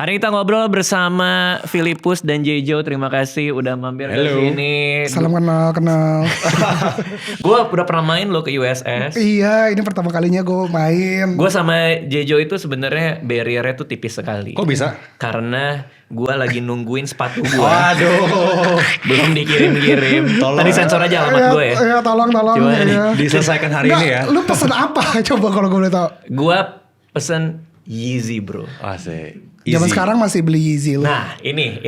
Hari kita ngobrol bersama Filipus dan Jejo. Terima kasih udah mampir ke sini. Salam kenal. Gue udah pernah main lo ke USS. Iya, ini pertama kalinya gue main. Gue sama Jejo itu sebenarnya barriernya tuh tipis sekali. Kok bisa? Karena gue lagi nungguin sepatu gue. Waduh. Belum dikirim-kirim. Tadi sensor aja alamat gue ya. Iya, tolong. Coba Ya. Diselesaikan hari ini ya. Lu pesen apa? Coba kalau gue boleh tahu. Gue pesen Yeezy bro. Asik. Zaman sekarang masih beli Yeezy lu. Nah ini.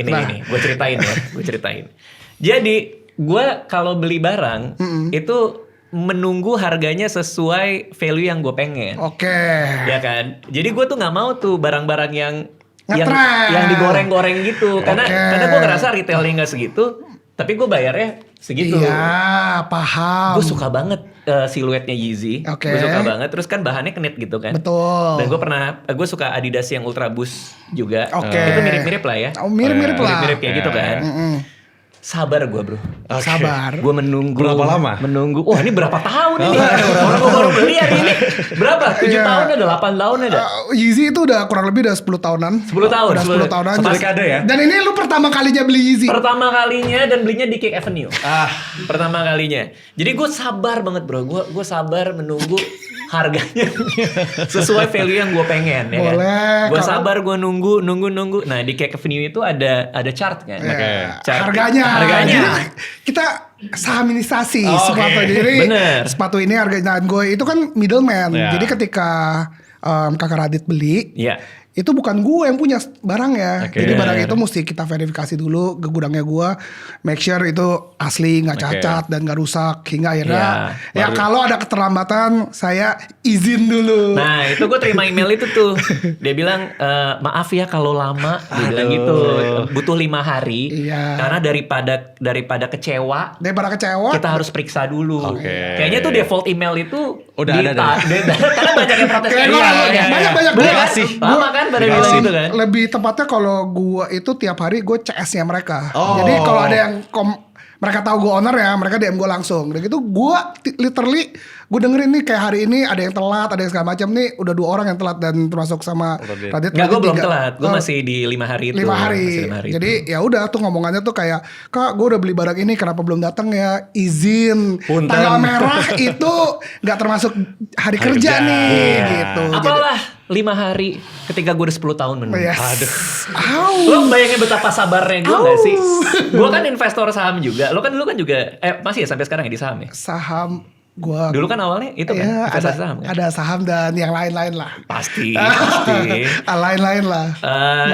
Gue ceritain ya. Jadi gue kalau beli barang itu menunggu harganya sesuai value yang gue pengen. Oke. Ya kan. Jadi gue tuh nggak mau tuh barang-barang yang Ngetren. digoreng-goreng gitu. Karena gue ngerasa retailnya nggak segitu. Tapi gue bayarnya segitu. Iya, paham. Gue suka banget siluetnya Yeezy. Oke. Gue suka banget. Terus kan bahannya knit gitu kan. Betul. Dan gue suka Adidas yang Ultra Boost juga. Oke. Itu mirip-mirip lah ya. Oh, mirip-mirip lah. Mirip-mirip kayak gitu kan. Sabar gue bro. Sabar. Gue menunggu. Berapa lama? Menunggu. Wah ini berapa tahun ini? Orang gue baru beli hari ini. Berapa? 7 Iya. tahun ada? 8 tahun ada? Yeezy itu udah kurang lebih udah 10 tahunan. 10 tahun. Udah 10 tahunan. Satu dekade ya? Dan ini lu pertama kalinya beli Yeezy. Pertama kalinya dan belinya di Cake Avenue. Pertama kalinya. Jadi gue sabar banget bro. Gue sabar menunggu harganya sesuai value yang gue pengen ya Boleh, kan. Gue kalau- sabar, gue nunggu. Nah di Cake Avenue itu ada chart kan. Ya, Chart. harganya. Harganya. Jadi kita sahamisasi Oke. sepatu ini. Bener. Sepatu ini harganya gue itu kan middleman. Ya. Jadi ketika kakak Radit beli, Iya. itu bukan gue yang punya barangnya. Oke. Jadi barang itu mesti kita verifikasi dulu ke gudangnya gue, make sure itu asli, nggak cacat dan nggak rusak hingga akhirnya. Ya kalau ada keterlambatan saya izin dulu. Nah itu gue terima email itu tuh. Dia bilang maaf ya kalau lama. Dia bilang gitu. Butuh 5 hari. Iya. Karena daripada kecewa. Daripada kecewa. Kita harus periksa dulu. Oke. Kayaknya tuh default email itu Udah ada. karena banyak yang protes. Kayak banyak. Bener Gua- kan? Lama kan pada bilang gitu kan. Lebih tepatnya kalau gue itu tiap hari gue CS-nya mereka. Oh. Jadi kalau ada yang mereka tahu gue owner ya, mereka DM gue langsung. Dan gitu gue literally gue dengerin nih kayak hari ini ada yang telat, ada yang segala macam nih. Udah 2 orang yang telat dan termasuk sama Radit. Enggak, gue belum 3. telat. Gue masih di 5 hari itu. 5 hari. Masih 5 hari Jadi itu. ya udah tuh ngomongannya tuh kayak, Kak gue udah beli barang ini kenapa belum datang ya? Izin. Punten. Tanggal merah itu nggak termasuk hari kerja kerja. nih Iya. gitu. Apalah 5 hari ketika gue udah 10 tahun menunggu. Yes. Aduh. Au. Lo bayangin betapa sabarnya gue gak sih? Gue kan investor saham juga. Lo kan dulu kan juga, masih ya sampai sekarang ya di saham ya? Saham gua Dulu kan awalnya itu kan ya, investasi saham kan? ada saham dan yang lain-lain lah. Pasti. Lain-lain lah.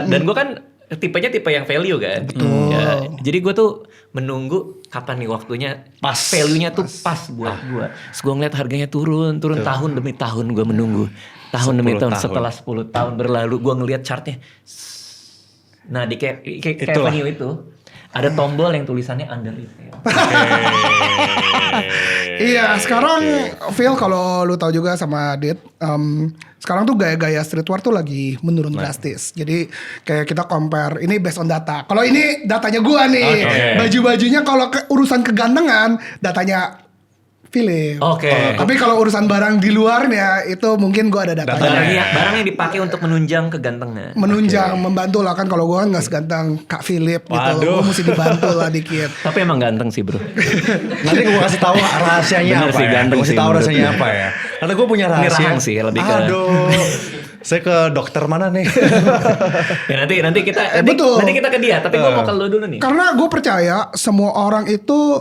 Dan gue kan tipenya tipe yang value kan. Betul. Ya, jadi gue tuh menunggu kapan nih waktunya Pas. value-nya tuh pas buat gue. Terus gue ngeliat harganya turun tahun demi tahun gue menunggu. Tahun demi 10 tahun. tahun. Setelah 10 tahun berlalu gue ngeliat chartnya. Nah di kayak Itulah. Avenue itu ada tombol yang tulisannya under retail. Iya, sekarang Phil kalau lu tahu juga sama Dit, sekarang tuh gaya-gaya streetwear tuh lagi menurun drastis. Jadi kayak kita compare ini based on data. Kalau ini datanya gua nih, Oke. baju-bajunya kalau urusan kegantengan datanya Philip. Oke. Tapi kalau urusan barang di luarnya itu mungkin gua ada datanya. Barang yang dipakai untuk menunjang kegantengan. Menunjang, membantu lah kan kalau gue kan nggak seganteng Kak Philip gitu, Waduh. gue mesti dibantu lah dikit. Tapi emang ganteng sih bro. Nanti gue kasih tahu rahasianya Bener apa sih, ya. ganteng Gue kasih sih tahu menurut rahasianya gue. apa ya. Karena gue punya Ini rahasia. rahang sih, lebih ke- Aduh. Saya ke dokter mana nih? Ya nanti kita betul. nanti kita ke dia. Tapi gue mau ke lu dulu nih. Karena gue percaya semua orang itu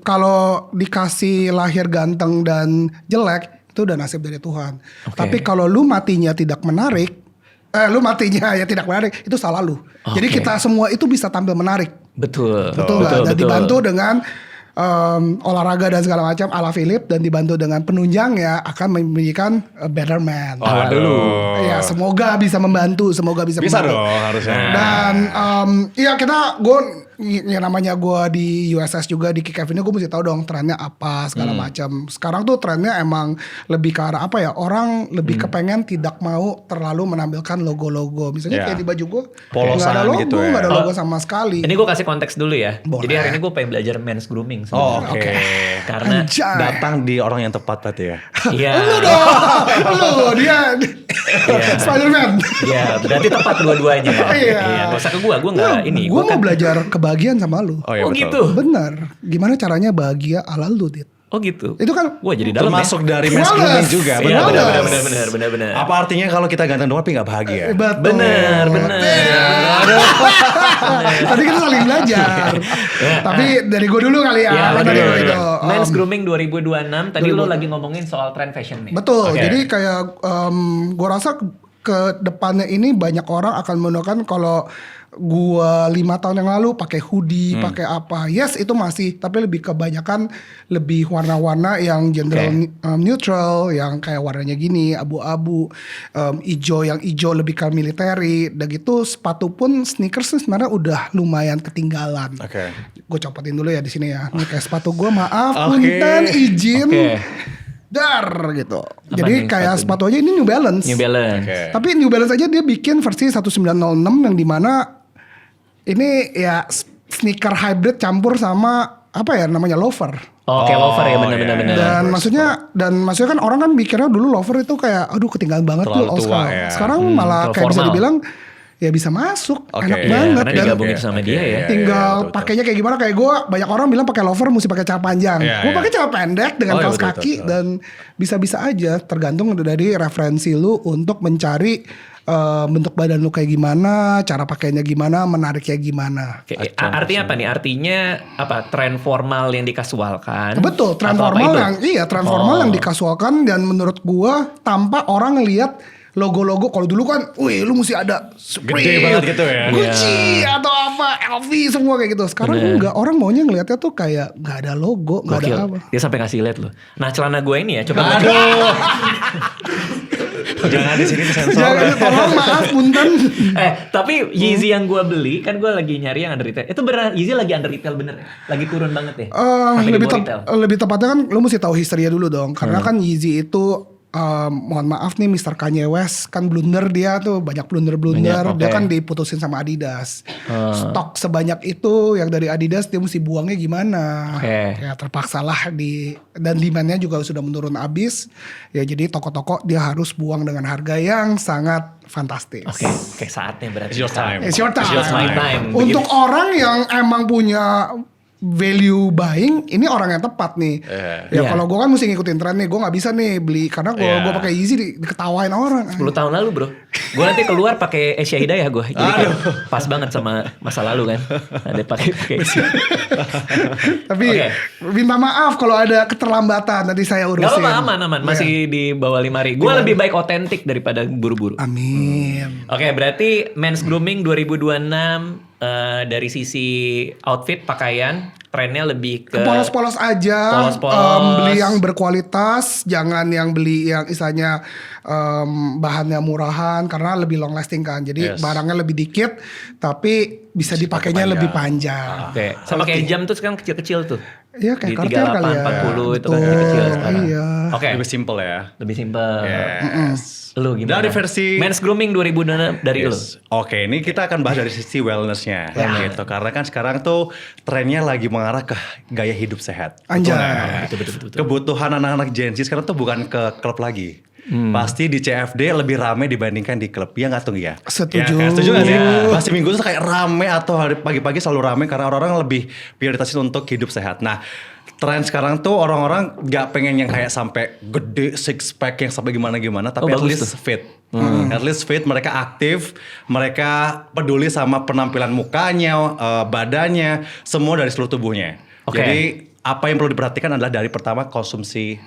kalau dikasih lahir ganteng dan jelek itu udah nasib dari Tuhan. Tapi kalau lu matinya tidak menarik, lu matinya ya tidak menarik, itu salah lu. Jadi kita semua itu bisa tampil menarik. Betul. Betul nggak? Dan dibantu dengan olahraga dan segala macam ala Philip dan dibantu dengan penunjangnya akan memberikan a better man. Waduh. Ya semoga bisa membantu, semoga bisa Bisa membantu. dong harusnya. Dan ya gue ya namanya gue di USS juga di Kick Avenue, gue mesti tahu dong trennya apa segala macam. Sekarang tuh trennya emang lebih ke arah apa ya? Orang lebih kepengen tidak mau terlalu menampilkan logo-logo. Misalnya Ya. kayak di baju gue Polosan nggak ada logo, gitu ya. nggak ada logo sama sekali. Ini gue kasih konteks dulu ya. Boleh. Jadi hari ini gue pengen belajar men's grooming. Oh, sebenarnya. oke. Karena Anjay. Datang di orang yang tepat berarti ya. iya. Lu dong, lu dia Spider-Man. Iya, berarti tepat dua-duanya. Iya. Gak usah ke gue nggak ini. Gue Gua mau belajar kebahagiaan sama lu. Oh iya Oh betul. gitu. Bener. Gimana caranya bahagia ala lu, Dit? Oh gitu. Itu kan Wah jadi dalam Termasuk ya. dari mass Wales. grooming juga. Iya Wales. benar. Apa artinya kalau kita ganteng doang tapi nggak bahagia? Betul. Benar. Tadi kita saling belajar. Tapi dari gue dulu kali ya. Ya, Kan dari dari lo itu. Men's Grooming 2026. Tadi lo lagi ngomongin soal trend fashion nih. Betul. Oke. Jadi kayak gue rasa ke depannya ini banyak orang akan menggunakan kalau gua 5 tahun yang lalu pakai hoodie, pakai apa. Yes, itu masih, tapi lebih kebanyakan lebih warna-warna yang general neutral, yang kayak warnanya gini, abu-abu, ijo yang ijo lebih ke military. Dan gitu sepatu pun sneakers sebenarnya udah lumayan ketinggalan. Oke. Gue copotin dulu ya di sini ya. Ini kayak sepatu gua, maaf, Oke. punten, izin. Oke. Dar gitu. Apa Jadi nih kayak sepatu sepatu aja ini New Balance. New Balance. Oke. Tapi New Balance aja dia bikin versi 1906 yang dimana ini ya sneaker hybrid campur sama apa ya namanya loafer. Oh, kayak loafer ya Oh, benar-benar. iya. Dan maksudnya kan orang kan mikirnya dulu loafer itu kayak aduh ketinggalan banget Terlalu tuh old tua school. ya. Sekarang malah terlalu kayak bisa formal. dibilang ya bisa masuk, Oke, enak iya, banget karena dan digabungin sama dia ya. tinggal betul. pakainya kayak gimana. Kayak gue banyak orang bilang pakai loafer mesti pakai celana panjang. Iya, Gue iya. pakai celana pendek dengan Oh, iya, kaos betul, kaki betul. dan bisa-bisa aja tergantung dari referensi lu untuk mencari bentuk badan lu kayak gimana, cara pakainya gimana, menariknya gimana. Oke, artinya apa nih? Artinya apa? Tren formal yang dikasualkan. Betul, tren Atau apa formal itu? yang tren formal yang dikasualkan dan menurut gua tanpa orang ngelihat logo-logo. Kalau dulu kan, wih lu mesti ada Supreme, Gede banget gitu ya. Gucci atau apa, LV semua kayak gitu. Sekarang enggak, orang maunya ngelihatnya tuh kayak nggak ada logo, nggak ada Gokil. apa. Dia sampai kasih lihat loh. Nah celana gue ini ya coba. Aduh. Jangan di sini disensor. Jangan, tolong maaf punten. Tapi Yeezy yang gue beli kan gue lagi nyari yang under retail. Itu beneran Yeezy lagi under retail bener ya? Lagi turun banget ya? Sampai lebih, di bawah retail. lebih tepatnya kan lu mesti tahu historinya dulu dong. Karena kan Yeezy itu mohon maaf nih Mr. Kanye West kan blunder dia tuh banyak blunder-blunder. Banyak, Dia oke. kan diputusin sama Adidas. Stok sebanyak itu yang dari Adidas dia mesti buangnya gimana? Oke. Ya terpaksa lah dan demandnya juga sudah menurun abis. Ya jadi toko-toko dia harus buang dengan harga yang sangat fantastis. Oke, saatnya berarti. It's your time. It's your time. It's my time. Untuk orang yang emang punya value buying, ini orang yang tepat nih. Ya Iya. kalau gue kan mesti ngikutin tren nih, gue nggak bisa nih beli karena gue Iya. pakai Yeezy diketawain orang. 10 tahun lalu bro. Gue nanti keluar pakai Asia Hidayah gue. Jadi kan pas banget sama masa lalu kan. Ada pakai Asia. Tapi Oke. minta maaf kalau ada keterlambatan nanti saya urusin. Gak apa-apa aman. Masih di bawah 5 Gue lebih baik otentik daripada buru-buru. Amin. Oke, berarti Men's Grooming 2026 dari sisi outfit, pakaian, trennya lebih ke Polos-polos aja. Polos-polos. Beli yang berkualitas, jangan yang beli yang istilahnya bahannya murahan karena lebih long lasting kan. Jadi Yes. barangnya lebih dikit tapi bisa dipakainya lebih panjang. Oke, sama kayak jam tuh sekarang kecil-kecil tuh. Iya kayak Di Cartier 38, kali ya. 40 itu kan Betul, kecil sekarang. Iya. Oke, Lebih simple ya. lebih simpel. Yes. Lu gimana? Dari versi Men's Grooming 2026 dari lu. Yes. Oke, ini kita akan bahas dari sisi wellness-nya gitu. Karena kan sekarang tuh trennya lagi mengarah ke gaya hidup sehat. Anjay. Betul. Kebutuhan anak-anak Gen Z sekarang tuh bukan ke klub lagi. Pasti di CFD lebih rame dibandingkan di klub. Ya nggak tuh ya? Setuju. Ya, kan? Setuju nggak sih? Iya. Pasti minggu tuh kayak rame atau hari pagi-pagi selalu rame karena orang-orang lebih prioritasin untuk hidup sehat. Nah, tren sekarang tuh orang-orang nggak pengen yang kayak sampai gede six pack yang sampai gimana-gimana, tapi at bagus least fit. At least fit, mereka aktif, mereka peduli sama penampilan mukanya, badannya, semua dari seluruh tubuhnya. Oke. Jadi apa yang perlu diperhatikan adalah dari pertama konsumsi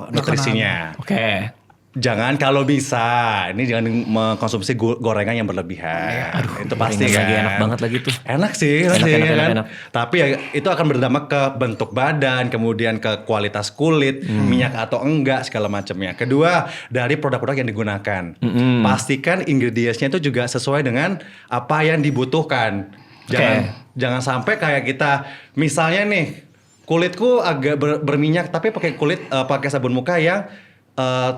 nutrisinya. Oke. Jangan kalau bisa, ini jangan mengkonsumsi gorengan yang berlebihan. Itu pasti gorengan kan. lagi enak banget lagi tuh. Enak sih, Enak. Tapi ya itu akan berdampak ke bentuk badan, kemudian ke kualitas kulit, minyak atau enggak segala macamnya. Kedua, dari produk-produk yang digunakan. Pastikan ingredients-nya itu juga sesuai dengan apa yang dibutuhkan. Jangan sampai kayak kita misalnya nih, kulitku agak berminyak tapi pakai sabun muka yang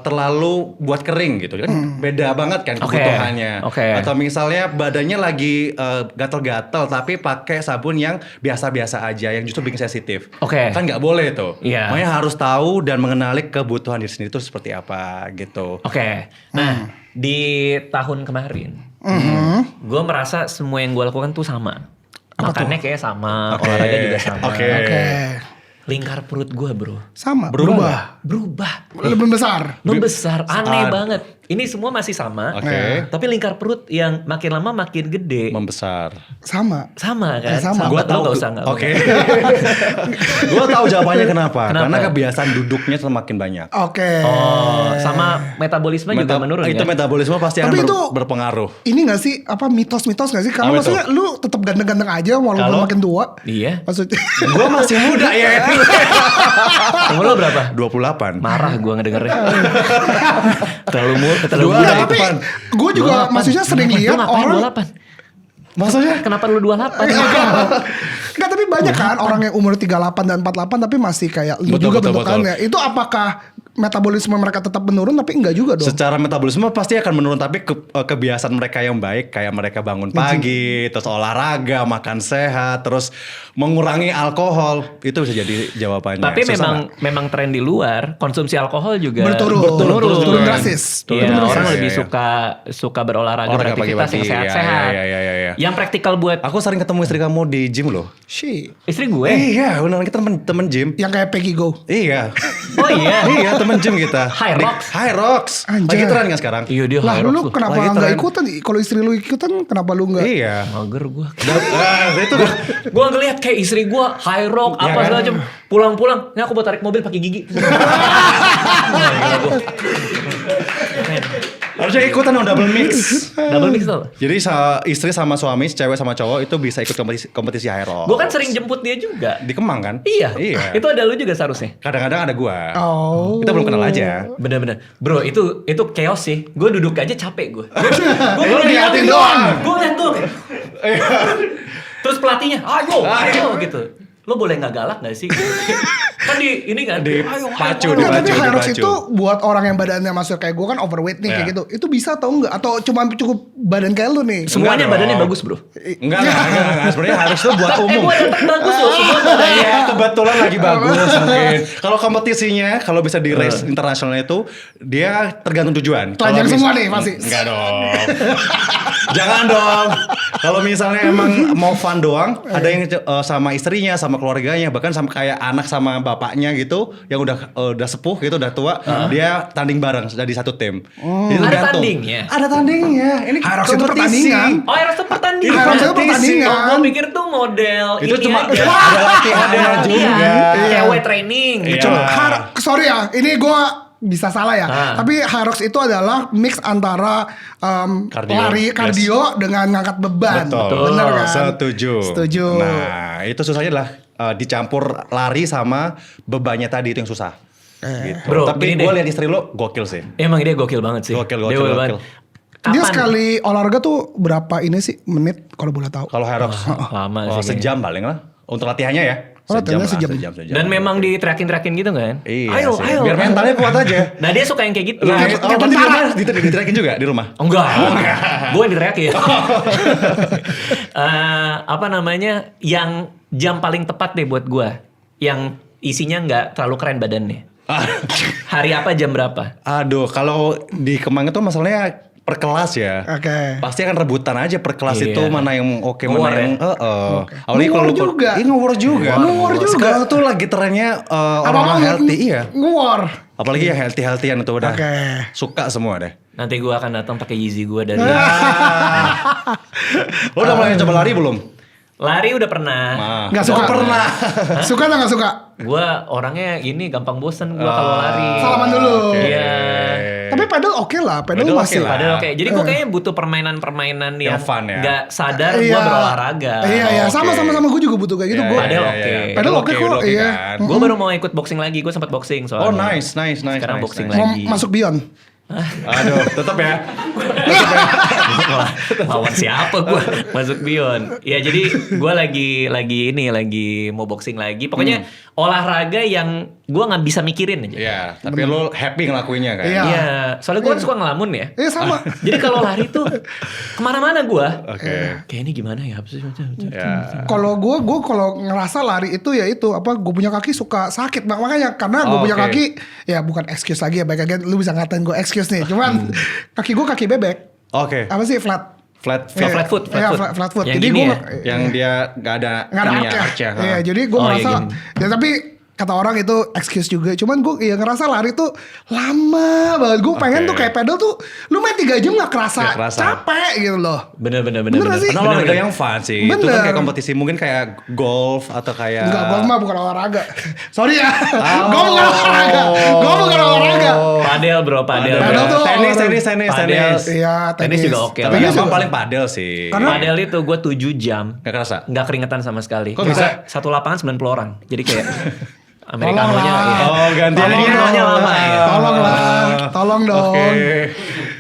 terlalu buat kering gitu kan beda banget kan kebutuhannya. Atau misalnya badannya lagi gatal-gatal tapi pakai sabun yang biasa-biasa aja yang justru bikin sensitif. Kan nggak boleh tuh. Iya. Makanya harus tahu dan mengenali kebutuhan diri sendiri itu seperti apa gitu. Nah, di tahun kemarin, gue merasa semua yang gue lakukan tuh sama. Makannya kayak sama, olahraga juga sama. Oke. Lingkar perut gue bro, Sama. Berubah. berubah. Lebih besar. Membesar, aneh banget. Ini semua masih sama, Oke. tapi lingkar perut yang makin lama makin gede. Membesar. Sama. Sama kan? Sama. Gua Lo tahu. nggak usah nggak Oke. Gua tahu jawabannya kenapa. Kenapa? Karena kebiasaan duduknya semakin banyak. Oke. Oh, sama metabolisme juga menurun Itu ya? metabolisme pasti Tapi akan itu berpengaruh. Ini gak sih apa mitos-mitos gak sih? Karena Apa maksudnya lu tetap ganteng-ganteng aja walaupun Kalau? makin tua. Iya. Maksudnya Gua masih muda ya. Umur lo berapa? 28. Marah gue ngedengernya. terlalu Dua, muda. tapi tapi gue juga 28. maksudnya sering Kenapa? lihat Lu ngapain orang 28? Maksudnya? Kenapa lu 28? Enggak, tapi banyak kan orang yang umur 38 dan 48 tapi masih kayak lu Betul, juga betul, bentukannya. Itu apakah metabolisme mereka tetap menurun tapi enggak juga dong? Secara metabolisme pasti akan menurun, tapi kebiasaan mereka yang baik kayak mereka bangun pagi, terus olahraga, makan sehat, terus mengurangi alkohol, itu bisa jadi jawabannya. Tapi Susah memang tren di luar konsumsi alkohol juga Berturun. Turun drastis. Iya, Turun orang drastis. lebih Iya. suka berolahraga, Olahraga beraktivitas pagi-pagi. yang sehat-sehat. Iya. Yang praktikal buat Aku sering ketemu istri kamu di gym loh. Shit. istri gue. Iya, beneran kita temen gym. Yang kayak Peggy Go. Iya. Oh iya. Iya, temen gym kita. High Rocks. High Rocks. Anjay. Lagi tren kan sekarang? Iya dia Lah high rocks lu tuh. kenapa Lagi enggak tren. ikutan? Kalau istri lu ikutan kenapa lu enggak? Iya. Mager gue. Itu Gue ngeliat kayak istri gue high rock Iya apa kan? segala macam. Pulang-pulang, ini aku mau tarik mobil pakai gigi. Wah, gila gua. Keren. harusnya ikutan dong double mix. Double mix tuh. Jadi istri sama suami, cewek sama cowok itu bisa ikut kompetisi high rock. Gue kan sering jemput dia juga. Di Kemang kan? Iya. Iya. Itu ada lu juga seharusnya. Kadang-kadang ada gua. Oh. Kita belum kenal aja. Bener-bener. Bro itu chaos sih. Gue duduk aja capek gue. Lu liatin doang. Gue ngeliat tuh. Terus pelatihnya, ayo gitu. Lo boleh nggak galak nggak sih? Kan ini kan. Dipacu, ayo. Enggak, tapi dibacu, high rocks dibacu. itu buat orang yang badannya masuk kayak gue kan overweight nih kayak Iya. gitu. Itu bisa atau enggak? Atau cuma cukup badan kayak lu nih? Semuanya Enggak badannya dong. bagus bro. Enggak. Sebenarnya harus tuh buat umum. Gue tetap bagus loh. Semua badannya. Iya, kebetulan lagi bagus mungkin. Kalau kompetisinya, kalau bisa di race internasional itu, dia tergantung tujuan. Telanjang Kalau semua mis- nih pasti. Enggak dong. Jangan dong. Kalau misalnya emang mau fun doang, ada yang sama istrinya, sama keluarganya, bahkan sama kayak anak sama bapaknya gitu, yang udah sepuh gitu, udah tua, dia tanding bareng jadi satu tim. Itu Ada tergantung. tandingnya? Ada tandingnya. Ini High rocks itu kompetisi. pertandingan. Oh Eros tuh pertandingan. High rocks itu pertandingan. Gue pikir tuh model Itu ini cuma aja. ada latihannya Model juga. latihan. Iya. Kayak weight training. Iya. Cuma Sorry ya, ini gue bisa salah ya. Ah. Tapi high rocks itu adalah mix antara Kardio. lari kardio dengan ngangkat beban. Betul. Bener kan? Setuju. Nah, itu susahnya adalah dicampur lari sama bebannya tadi, itu yang susah. Gitu. Bro, Tapi gini gue deh. lihat istri lo gokil sih. Emang dia gokil banget sih. Gokil. Dia banget. Dia Kapan? sekali olahraga tuh berapa ini sih menit kalau boleh tahu? Kalau High Rocks, lama sih sejam paling lah. Untuk latihannya ya. Oh, latihannya sejam. Dan memang diteriakin gitu kan? Iya Ayo, sih. ayo. Biar mentalnya kuat aja. Nah dia suka yang kayak gitu. Nah, Kayak berarti di tentara. rumah diteriakin juga di rumah. Enggak. Gue yang diteriakin. Apa namanya? Yang jam paling tepat deh buat gue. Yang isinya nggak terlalu keren badannya. Hari apa jam berapa? Aduh, kalau di Kemang itu masalahnya per kelas ya. Oke. Pasti akan rebutan aja per kelas Iya. itu mana yang oke, Ngewar mana yang Ngewar kalau lu juga. Iya, ngewar juga. Ngewar juga. Sekarang tuh lagi trennya orang healthy, iya. Ngewar. Apalagi yang healthy-healthyan itu udah Oke. suka semua deh. Nanti gue akan datang pakai Yeezy gue dari Lo udah mulai coba lari belum? lari udah pernah. Nggak suka. Pernah. Suka atau nggak suka? Gue orangnya ini gampang bosen gue kalau lari. Salaman dulu. Iya. Tapi pedal oke lah, pedal Pedal masih. oke lah. Padahal oke. Jadi gue kayaknya butuh permainan-permainan yang fun ya. nggak sadar gue Iya. berolahraga. Iya, Oke. sama gue juga butuh kayak gitu. Iya, Gue iya, Padahal iya, oke. iya. Padahal oke kok, oke iya. kan. Gue baru mau ikut boxing lagi. Gue sempat boxing soalnya. Oh nice. Sekarang boxing nice. mau lagi. masuk Beyond. Aduh, tetap ya. Lawan siapa gue masuk Beyond. Ya jadi gue lagi mau boxing lagi. Pokoknya olahraga yang gue nggak bisa mikirin aja. Iya, tapi lo happy ngelakuinnya kan? Iya. Iya, soalnya gue kan suka ngelamun ya. Iya sama. Jadi kalau lari tuh kemana-mana gue. Oke. Kayak ini gimana ya? Apa sih? Ya. Kalau gue kalau ngerasa lari itu ya itu apa gue punya kaki suka sakit makanya karena gue punya oke. kaki ya bukan excuse lagi ya baik lagi lu bisa ngatain gue excuse nih cuman kaki gue kaki bebek Oke. apa sih flat Flat Oh, flat foot, Iya, flat foot. flat foot. Yang Jadi gini gue ya? Yang dia nggak ada nggak ada ininya, arc-nya. arc-nya, Iya, jadi gue Oh, ngerasa iya, ya tapi kata orang itu excuse juga. Cuman gue ya ngerasa lari tuh lama banget. Gue pengen Oke. tuh kayak pedal tuh lu main 3 jam gak kerasa, Nggak kerasa. capek gitu loh. Bener. Bener gak sih? Karena olahraga yang fun sih. Itu Bener. kan kayak kompetisi mungkin kayak golf atau kayak Enggak, golf mah bukan olahraga. Sorry ya. Oh. Gue bukan olahraga. Gue bukan olahraga. Padel bro, padel. Padel tuh tenis. Padel. Iya, Tenis juga oke Tapi lah. gampang paling padel sih. Karena- Padel itu gue 7 jam. Nggak kerasa. Nggak keringetan sama sekali. Kok bisa? Satu lapangan 90 orang. Jadi kayak Tolonglah. Amerikanonya ya. Oh, gantian Tolong dia. dong. lama ya. Tolong dong. Oke.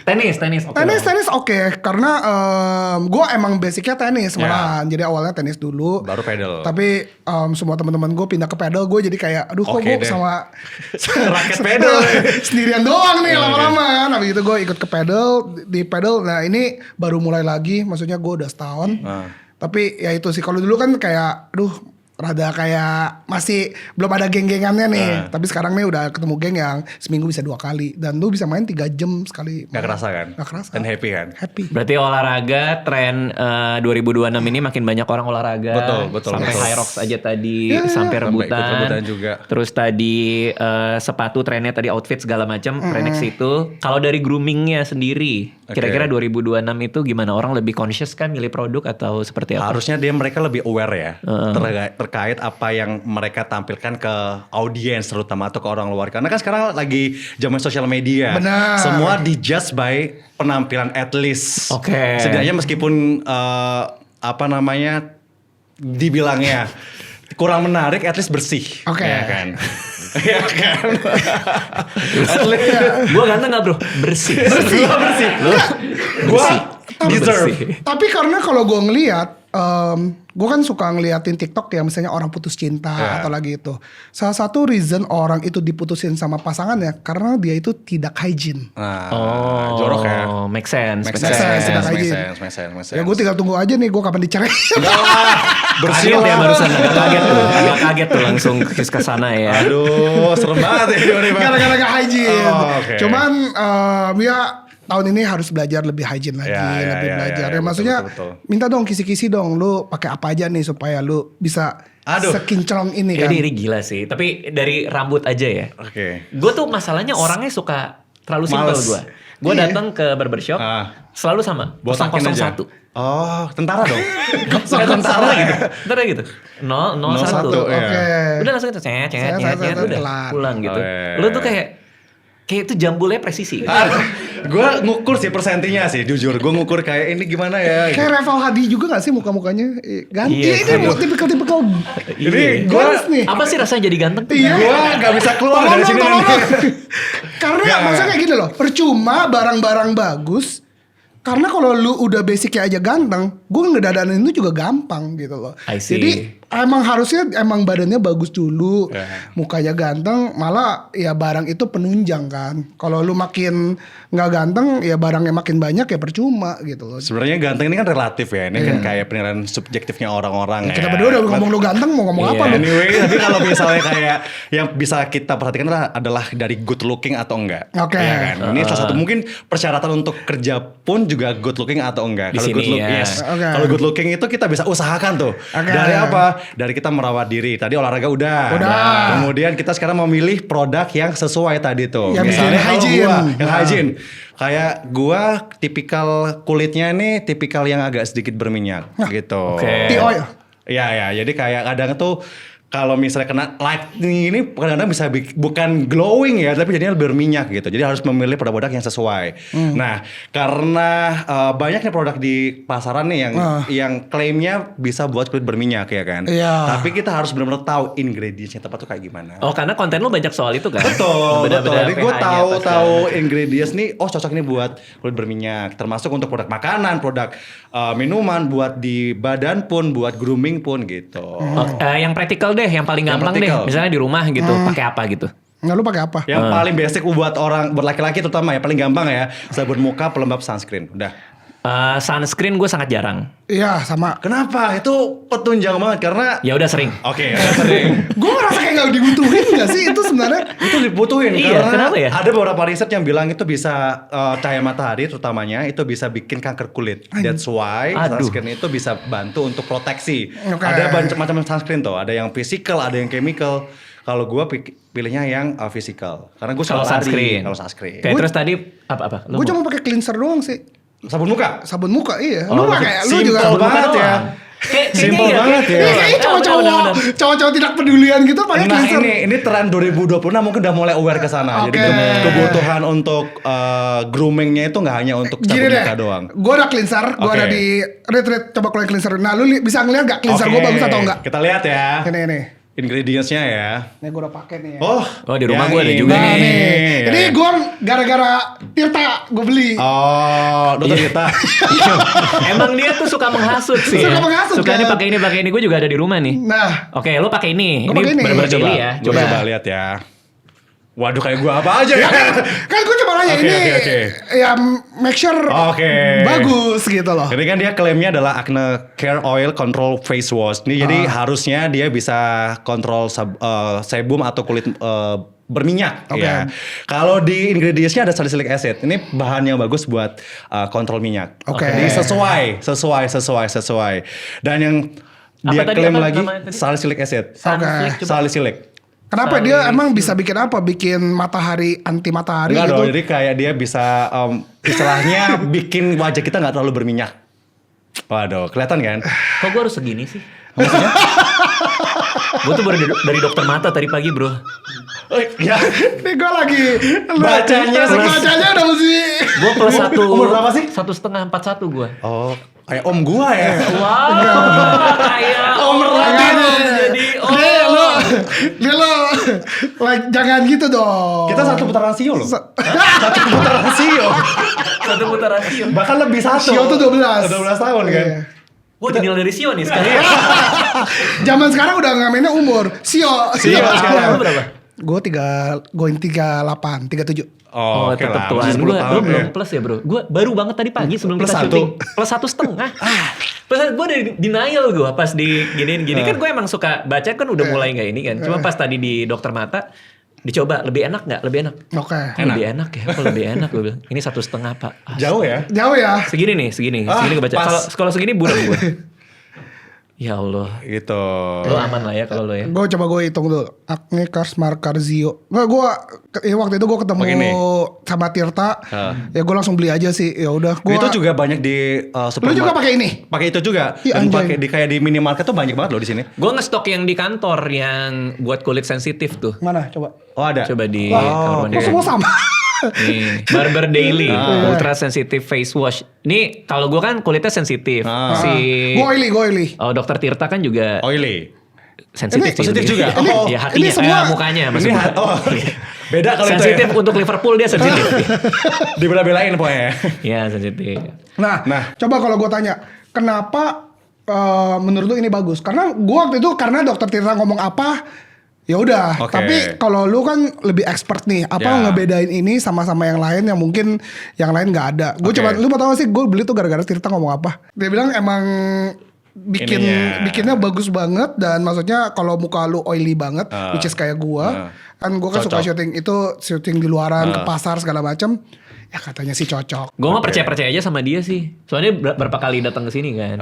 Tenis oke. Tenis oke karena gue emang basicnya tenis malahan. Jadi awalnya tenis dulu. Baru pedal. Tapi semua teman-teman gue pindah ke pedal, gue jadi kayak, aduh kok Oke gue deh. sama Raket pedal. sendirian doang nih Iya, lama-lama kan. Habis itu gue ikut ke pedal, di pedal. Nah ini baru mulai lagi, maksudnya gue udah setahun. Tapi ya itu sih, kalau dulu kan kayak, aduh rada kayak masih belum ada geng-gengannya nih. Tapi sekarang nih udah ketemu geng yang seminggu bisa 2 kali. Dan lu bisa main 3 jam sekali. Nggak kerasa kan? Nggak kerasa. Dan happy kan? Happy. Berarti olahraga tren 2026 ini makin banyak orang olahraga. Betul. Sampai Betul. High Rocks aja tadi, sampai Sampai rebutan. ikut rebutan juga. Terus tadi sepatu trennya tadi outfit segala macam, trennya ke situ. Kalau dari groomingnya sendiri, kira-kira 2026 itu gimana? Orang lebih conscious kan milih produk atau seperti apa? Harusnya mereka lebih aware ya terkait apa yang mereka tampilkan ke audiens terutama atau ke orang luar. Karena kan sekarang lagi zaman sosial media. Benar. Semua dijudge by penampilan at least. Oke. Setidaknya meskipun apa namanya dibilangnya kurang menarik, at least bersih. Oke. Ya kan. Ya kan. At least Gue ganteng gak bro? Bersih. gua bersih. Gua deserve. Tapi karena kalau gue ngeliat, gue kan suka ngeliatin TikTok ya, misalnya orang putus cinta atau lagi itu. Salah satu reason orang itu diputusin sama pasangannya karena dia itu tidak hygiene. Nah, jorok ya. Make sense. Make sense, sense, tidak make hygiene. sense, make sense, make sense. Ya gue tinggal tunggu aja nih gue kapan dicerai. Enggak lah, bersih Kaget ya lah. barusan, agak kaget tuh langsung ke sana ya. Aduh, serem banget ya tiba-tiba. Gara-gara gak hygiene. Oh, oke. Cuman ya tahun ini harus belajar lebih hygiene lagi, Ya, lebih ya, belajar. ya, Ya, maksudnya betul. minta dong kisi-kisi dong, lu pakai apa aja nih supaya lu bisa Aduh. sekinclong ini Ya kan. ini gila sih. Tapi dari rambut aja ya. Oke. Gue tuh masalahnya orangnya suka terlalu simpel Males. gue. Gue Iya. datang ke barbershop selalu sama. Botakin aja. 001. Oh, tentara dong. Kayak tentara gitu. Tentara gitu. 001. iya. Oke. Udah langsung itu cet, udah kelar. pulang gitu. Oh, iya, Lu tuh iya. kayak itu jambulnya presisi. Gue ngukur sih persentinya sih, jujur. Gue ngukur kayak ini gimana ya. gitu. Kayak Reval Hadi juga gak sih muka-mukanya? Ganti. Iya, Ini tipikal-tipikal. Ini Gue gue nih. Apa sih rasanya jadi ganteng? Iya. gue nggak bisa keluar Tolong dari dong, sini tolong nanti. dong. Karena Nggak. maksudnya kayak gini loh. Percuma barang-barang bagus. Karena kalau lu udah basicnya aja ganteng, gue ngedadanin itu juga gampang gitu loh. I see. Jadi emang harusnya emang badannya bagus dulu, Ya. mukanya ganteng, malah ya barang itu penunjang kan. Kalau lu makin nggak ganteng, ya barangnya makin banyak ya percuma gitu loh. Sebenarnya ganteng ini kan relatif ya. Ini kan kayak penilaian subjektifnya orang-orang ya. Kita berdua udah ngomong lu ganteng, mau ngomong apa lu? Anyway, tapi kalau misalnya kayak yang bisa kita perhatikan adalah dari good looking atau enggak. Oke. Ya kan? Ini salah satu mungkin persyaratan untuk kerja pun juga good looking atau enggak. Di Kalau sini good look, ya. yes. Oke. Kalau good looking itu kita bisa usahakan tuh. Oke. Dari apa? Dari kita merawat diri. Tadi olahraga udah. Udah. Kemudian kita sekarang memilih produk yang sesuai tadi tuh. Yang Misalnya bikin kalau hygiene. gua, yang Nah. hygiene. Kayak gua tipikal kulitnya nih tipikal yang agak sedikit berminyak gitu. Oke. Tea oil. Iya ya, jadi kayak kadang tuh kalau misalnya kena lightning ini kadang-kadang bisa bukan glowing ya, tapi jadinya lebih berminyak gitu. Jadi harus memilih produk-produk yang sesuai. Nah, karena banyak nih produk di pasaran nih yang klaimnya bisa buat kulit berminyak ya kan. Iya. Tapi kita harus benar-benar tahu ingredientsnya tepat tuh kayak gimana. Oh, karena konten lu banyak soal itu kan? Betul. Beda-beda Jadi gue pH-nya apa segala tahu macam. ingredients nih, oh cocok ini buat kulit berminyak. Termasuk untuk produk makanan, produk minuman, buat di badan pun, buat grooming pun gitu. Yang praktikal deh, yang paling Yang gampang deh. praktikal. Misalnya di rumah gitu, pakai apa gitu? Nggak, lu pakai apa? Yang paling basic buat laki-laki terutama ya, paling gampang ya, sabun muka, pelembab sunscreen. Udah. Sunscreen gue sangat jarang. Iya, sama. Kenapa? Itu petunjang banget karena Ya udah sering. Oke, sering. Gue ngerasa kayak nggak dibutuhin nggak sih itu sebenarnya? Itu dibutuhin Iya, karena kenapa ya? ada beberapa riset yang bilang itu bisa cahaya matahari terutamanya itu bisa bikin kanker kulit. That's why Aduh. sunscreen itu bisa bantu untuk proteksi. Oke. Ada macam-macam sunscreen tuh, ada yang physical, ada yang chemical. Kalau gue pilihnya yang physical karena gue Kalau suka lari. sunscreen. Kalau sunscreen. Kayak terus tadi apa? Lu Gue mau- cuma pakai cleanser doang sih. Sabun muka. Sabun muka, iya. Oh, Lu pakai, lu juga. simple banget doang. ya. Kayaknya Simple iya, banget kayak- ya. Iya, kayaknya Benar. cowok-cowok tidak pedulian gitu pakai Nah cleanser. ini tren 2020 mungkin udah mulai aware ke sana. Jadi Oke. kebutuhan untuk groomingnya itu nggak hanya untuk Gini sabun deh, muka doang. gue ada cleanser, gue Oke. ada di Red, coba keluarin cleanser. Nah, lu bisa ngeliat gak cleanser gue Oke, bagus atau enggak? Kita lihat ya. Ini. Ingredientsnya ya. Ini gue udah pakai nih ya. Oh, di rumah yang gua ada ini. juga Nah, nih. nih. Ya. Ini gue gara-gara Tirta gue beli. Oh, dokter kita. Emang dia tuh suka menghasut sih. Suka ya. menghasut, Suka nih kan? pakai ini. Gue juga ada di rumah nih. Nah, Oke, lu pakai ini. Gua pakai ini. bener-bener Coba, daily ya. coba lihat ya. Waduh, kayak gua apa aja ya. kan gue cuma nanya Oke, ini oke. ya make sure Oke. bagus gitu loh. Ini kan dia klaimnya adalah Acne Care Oil Control Face Wash. Ini jadi harusnya dia bisa kontrol sebum atau kulit berminyak Oke. ya. Kalau di ingredientsnya ada salicylic acid. Ini bahan yang bagus buat kontrol minyak. Oke. Jadi sesuai. Dan yang Apa dia tadi, klaim apa lagi namanya tadi? salicylic acid. Sunslick, coba. Salicylic. Kenapa dia Salicylic. emang bisa bikin apa? Bikin anti matahari Enggak gitu? dong, jadi kayak dia bisa istilahnya bikin wajah kita nggak terlalu berminyak. Waduh, kelihatan kan? Kok gue harus segini sih? Gue tuh baru dari dokter mata tadi pagi bro. Ya, Ini gue lagi Bacanya bacanya udah mesti. Gue plus satu. Umur berapa sih? 1,541 gue. oh, kayak om gua ya. Wow. Kayak Om Radin. Jadi Dia lo like, jangan gitu dong. Kita satu putaran sio loh. Satu putaran sio. satu putar rasio. Bahkan lebih satu. Sio tuh 12. 12 tahun kan. Iya. Gue dinilai dari Sio nih sekali. Zaman sekarang udah ngamennya umur. Sio sekarang. Lu berapa? Gue 38, 37. Oh, oke tetep lah. tuan. Masih 10 Lu tahun belum ya. plus ya bro. Gue baru banget tadi pagi sebelum Plus kita satu. syuting. Plus 1,5. Plus gue dari denial gue pas di gini kan gue emang suka baca kan udah mulai nggak ini kan. Cuma pas tadi di dokter mata dicoba lebih enak nggak? Lebih enak. Oke. Lebih enak ya. Kok lebih enak gue bilang. Ini 1,5 pak. Jauh ya? Jauh ya. Segini nih, segini kebaca. pas. Kalau segini buram gue. Ya Allah. Gitu. Lo aman lah ya kalau lo ya. Gue coba hitung dulu. Acne Cars Markar Zio. Nggak, waktu itu gue ketemu Pakai ini. sama Tirta. Ya gue langsung beli aja sih. Ya udah. Itu juga banyak di Lu supermarket. juga pakai ini? Pakai itu juga. Iya, Dan anjay. pakai di kayak di minimarket tuh banyak banget loh di sini. Gue ngestok yang di kantor yang buat kulit sensitif tuh. Mana? Coba. Oh, ada. Coba di Oh, kamar Kok mandi. semua sama? Nih, Barber Daily Ultra Sensitive Face Wash. Ini kalau gue kan kulitnya sensitif. Si Gue oily. Oh, dokter Tirta kan juga Oily. sensitif Ini- sih. sensitif lebih. juga? Oh, ya ini hatinya, semua- mukanya Ini maksudnya. oh, beda kalau itu Sensitif ya. untuk Liverpool dia sensitif. Dibela-belain pokoknya. Ya sensitif. Nah, coba kalau gue tanya, kenapa menurut lu ini bagus? Karena gue waktu itu karena dokter Tirta ngomong apa, ya udah. Oke. Tapi kalau lu kan lebih expert nih, apa Ya. ngebedain ini sama-sama yang lain yang mungkin yang lain nggak ada. Gue Oke. coba, lu mau tau gak sih? Gue beli tuh gara-gara Tirta ngomong apa? Dia bilang emang bikinnya bagus banget dan maksudnya kalau muka lu oily banget, which is kayak gua, kan gua kan suka Cocok. syuting di luaran, ke pasar segala macam. Ya katanya sih cocok. Gue mah percaya aja sama dia sih. Soalnya berapa kali datang ke sini kan.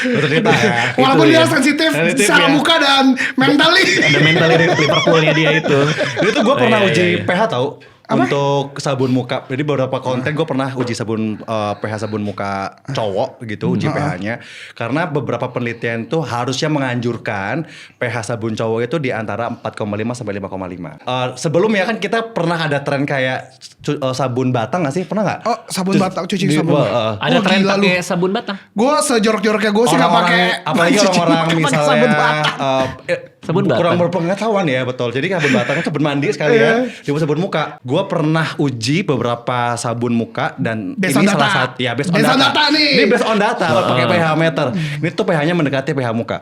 Dokter Tirta ya. Walaupun Itu dia ya. sensitif Sensitif secara ya. muka dan mentally. Ada mental Liverpoolnya dia itu. Itu gue pernah Iya, uji iya, iya. pH tau. Untuk sabun muka, jadi beberapa konten gue pernah uji sabun pH sabun muka cowok gitu, uji pH-nya. Karena beberapa penelitian tuh harusnya menganjurkan pH sabun cowok itu di antara 4,5 sampai 5,5. Sebelumnya kan kita pernah ada tren kayak sabun batang nggak sih? Pernah nggak? Oh, sabun batang, cuci sabun. Ada tren pakai sabun batang. Gue sejorok-joroknya gue sih nggak pakai. Apalagi orang-orang misalnya Sabun batang. kurang berpengetahuan ya, betul. Jadi sabun batang itu sabun mandi sekali ya, dibuat sabun muka. Gue pernah uji beberapa sabun muka dan Based ini on salah data. satu ya based Based on on data. data nih. Ini based on data pakai pH meter. Ini tuh pH-nya mendekati pH muka.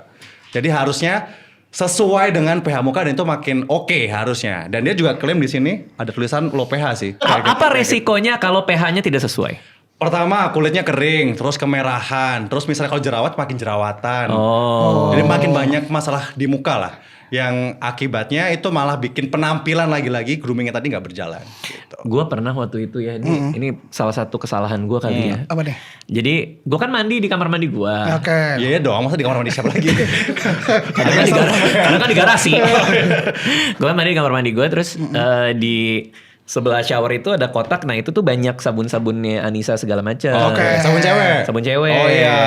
Jadi harusnya sesuai dengan pH muka dan itu makin oke harusnya. Dan dia juga klaim di sini ada tulisan low pH sih. Apa resikonya kalau pH-nya tidak sesuai? Pertama kulitnya kering, terus kemerahan, terus misalnya kalau jerawat makin jerawatan. Oh. Jadi makin banyak masalah di muka lah. Yang akibatnya itu malah bikin penampilan lagi-lagi groomingnya tadi nggak berjalan. Gitu. Gue pernah waktu itu ya, ini salah satu kesalahan gue kali ya. Apa nih? Jadi gue kan mandi di kamar mandi gue. Oke. Iya dong, masa di kamar mandi siapa lagi? Karena kan di garasi. Gue mandi di kamar mandi gue, terus di sebelah shower itu ada kotak. Nah itu tuh banyak sabun-sabunnya Anissa segala macam. Oke. Sabun cewek. Sabun cewek. Oh iya.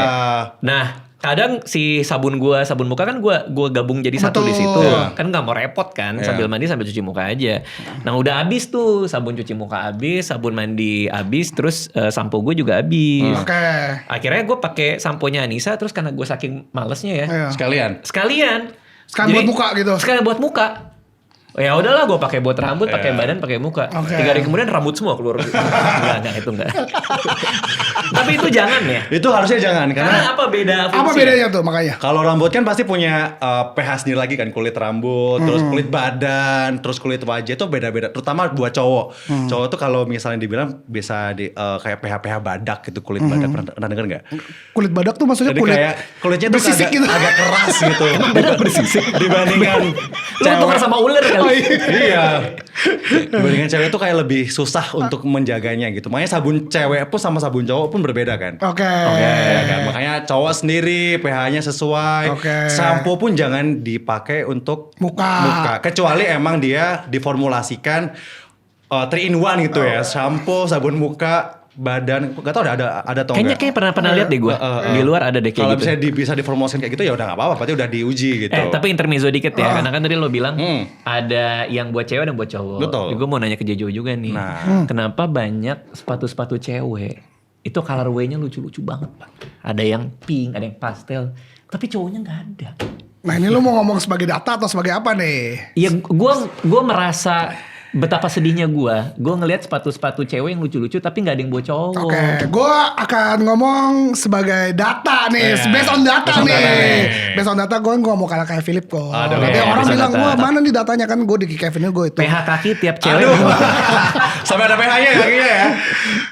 Nah kadang si sabun sabun muka kan gue gabung jadi satu Betul. di situ. Kan nggak mau repot kan, Iya. sambil mandi sambil cuci muka aja. Nah udah habis tuh sabun cuci muka habis, sabun mandi habis, terus sampo gue juga habis. Oke. Akhirnya gue pakai samponya Anissa, terus karena gue saking malesnya ya, Iya. Sekalian. sekalian Sekalian buat muka gitu. Sekalian buat muka. Ya udahlah, gue pakai buat rambut, pakai badan, pakai muka. Oke. 3 hari kemudian rambut semua keluar. enggak itu enggak. Tapi itu jangan ya. Itu harusnya jangan Karena apa beda fungsi? Apa bedanya tuh makanya? kalau rambut kan pasti punya pH sendiri lagi kan, kulit rambut, terus kulit badan, terus kulit wajah itu beda-beda. Terutama buat cowok. Cowok tuh kalau misalnya dibilang bisa kayak pH badak gitu, kulit badak. Pernah denger nggak? Kulit badak tuh maksudnya Jadi kulit kayak kulitnya tuh bersisik agak, gitu. agak keras gitu. Badak bersisik. Dibandingkan Lu tukar sama ular kali. iya. Dibandingkan cewek tuh kayak lebih susah untuk menjaganya gitu. Makanya sabun cewek pun sama sabun cowok pun berbeda kan. Oke. Ya kan? Makanya cowok sendiri pH-nya sesuai. Oke. Sampo pun jangan dipakai untuk Muka. Kecuali emang dia diformulasikan 3 in 1 gitu ya. Sampo, sabun muka, badan. Gak tau ada atau enggak. Kayaknya pernah lihat deh gue. Di luar ada deh kayak Kalau gitu. misalnya bisa diformulasikan kayak gitu ya udah gak apa-apa. Berarti udah diuji gitu. Tapi intermezzo dikit ya. Karena kan tadi lo bilang ada yang buat cewek dan buat cowok. Betul. Gue mau nanya ke Jejo juga nih. Nah. Kenapa banyak sepatu-sepatu cewek itu colorway-nya lucu-lucu banget, Pak. Ada yang pink, ada yang pastel. Tapi cowoknya nggak ada. Nah ini lu mau ngomong sebagai data atau sebagai apa nih? Iya, gue merasa betapa sedihnya gue ngelihat sepatu-sepatu cewek yang lucu-lucu tapi nggak ada yang buat cowok. Oke, gue akan ngomong sebagai data nih, based on data nih. Based on data gue gak mau kalah kayak Philip kok. Aduh, Nanti based orang on bilang, data. wah mana nih datanya kan gue di Kevin gue itu. PH kaki tiap cewek. Sampai ada pH-nya kakinya ya.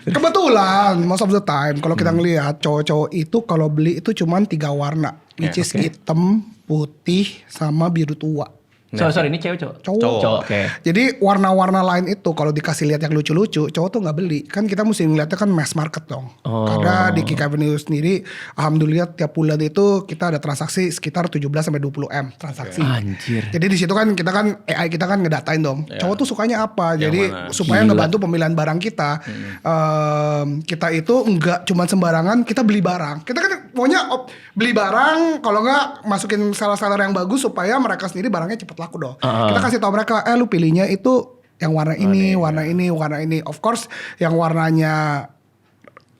Kebetulan most of the time kalau kita ngelihat cowok-cowok itu kalau beli itu cuman 3 warna, which is hitam, putih, sama biru tua. Sorry, ini cewek cowok? Cowok. Oke. Jadi warna-warna lain itu kalau dikasih lihat yang lucu-lucu, cowok tuh nggak beli. Kan kita mesti ngeliatnya kan mass market dong. Karena di Kick Avenue sendiri, alhamdulillah tiap bulan itu kita ada transaksi sekitar 17 sampai 20 M transaksi. Anjir. Jadi di situ kan kita kan AI kita kan ngedatain dong. Cowok tuh sukanya apa? Jadi mana? supaya ngebantu pemilihan barang kita. Kita itu nggak cuma sembarangan kita beli barang. Kita kan pokoknya beli barang, kalau nggak masukin seller-seller yang bagus supaya mereka sendiri barangnya cepet laku dong. Kita kasih tahu mereka, lu pilihnya itu yang warna ini, warna ini, warna ini. Of course, yang warnanya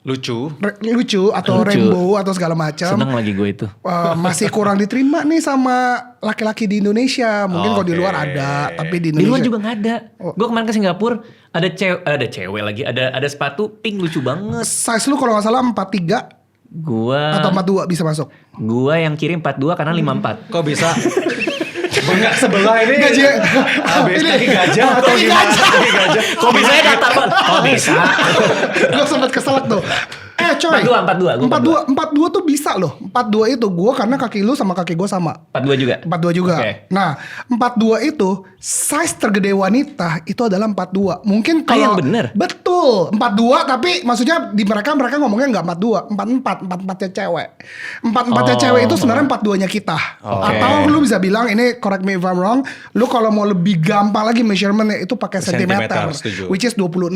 Lucu. lucu atau Lucu. rainbow atau segala macam Seneng lagi gue itu. masih kurang diterima nih sama laki-laki di Indonesia. Mungkin kalau di Oke. luar ada, tapi di Di Indonesia luar juga nggak ada. Gue kemarin ke Singapura ada cewek lagi, ada sepatu pink lucu banget. size lu kalau nggak salah 43 Gua atau 42 bisa masuk. yang kirim 42 karena 54. Kok bisa? Bengkak sebelah ini Gaji. habis Ini. kaki gajah atau Kaki gimana? gajah. Kaki gajah. Kok bisa ya datar banget? Kok bisa? Gue sempet keselak tuh. coy. 42. 42 tuh bisa loh. 42 itu gue karena kaki lu sama kaki gue sama. 42 juga. 42 juga. Oke. Nah, 42 itu size tergede wanita itu adalah 42. Mungkin kalau yang bener? Betul. 42 tapi maksudnya di mereka ngomongnya nggak 42, 44 cewek. 44 cewek itu sebenarnya 42-nya kita. Atau lu bisa bilang ini correct me if I'm wrong, lu kalau mau lebih gampang lagi measurementnya itu pakai sentimeter, setuju. which is 26.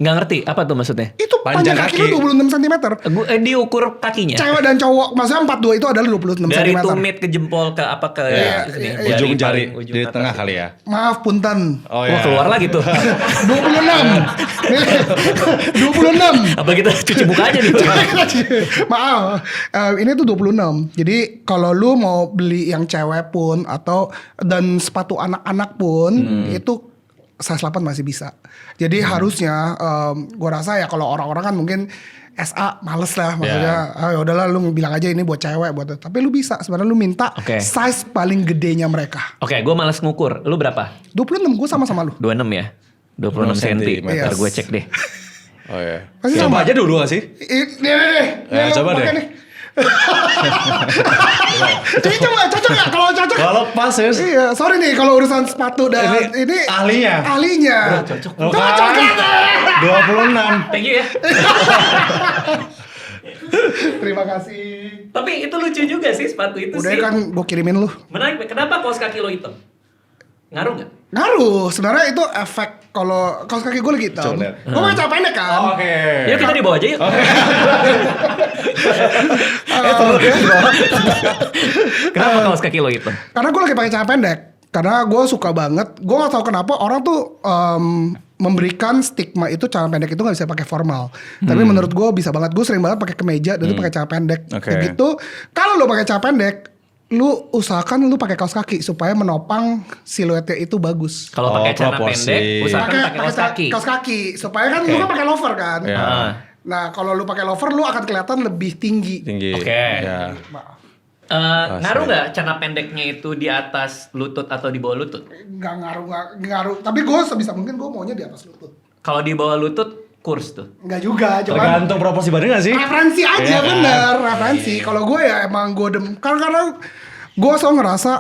Nggak ngerti apa tuh maksudnya? Itu Panjang panjang kaki kaki. lu 26 cm. Diukur kakinya. Cewek dan cowok, maksudnya 42 itu adalah 26 Dari cm. tumit ke jempol ke apa ke Ujung jari paling ujung di atas. tengah kali ya. Maaf punten. Oh Wah keluar lagi tuh. 26. 26. Apa kita cuci muka aja nih? Maaf, ini tuh 26. Jadi kalau lu mau beli yang cewek pun atau dan sepatu anak-anak pun itu size 8 masih bisa. Jadi harusnya gua rasa ya kalau orang-orang kan mungkin SA males lah maksudnya. Ya udahlah lu bilang aja ini buat cewek buat. Tapi lu bisa sebenarnya lu minta size paling gedenya mereka. Oke, gue males ngukur. Lu berapa? 26 gua sama lu. 26 ya? 26 cm. Ntar Yes. gue cek deh. Oh iya. Pasti Coba sama. aja dulu gak sih? Nih, lu Coba deh. pakai nih. Ini coba cocok gak? Kalau cocok Kalau pas ya. iya, sorry nih kalau urusan sepatu dan ini ahlinya. Ahlinya. Cocok. Cocok kan? 26. Thank you ya. Terima kasih. Tapi itu lucu juga sih sepatu itu Udah sih. kan gue kirimin lu. Menarik. Kenapa kaos kaki lo hitam? Ngaruh nggak? Ngaruh, sebenarnya itu efek kalau kaos kaki gue lagi hitam. Coba lihat. Gue pakai celana pendek kan. Oke. Yuk kita dibawa aja yuk. Kenapa kaos kaki lo hitam? Karena gue lagi pakai celana pendek. Karena gue suka banget. Gue gak tahu kenapa orang tuh memberikan stigma itu celana pendek itu gak bisa pakai formal. Tapi menurut gue bisa banget. Gue sering banget pakai kemeja dan itu pakai celana pendek. Oke. Kayak gitu. Kalau lo pakai celana pendek, lu usahakan lu pakai kaos kaki supaya menopang siluetnya itu bagus. Kalau pakai celana proporsi. pendek, usahakan pakai kaos kaki. Kaos kaki supaya kan lu kan pakai loafer kan. Ya. Ah. Nah, kalau lu pakai loafer lu akan kelihatan lebih tinggi. Tinggi. Oke. Ya. Ngaruh nggak celana pendeknya itu di atas lutut atau di bawah lutut? Nggak ngaruh. Tapi gue sebisa mungkin gue maunya di atas lutut. Kalau di bawah lutut kurs tuh. Nggak juga, cuman Tergantung proporsi badan gak sih? referensi aja Iya kan? bener, referensi. Kalau gue ya emang gue karena gue selalu ngerasa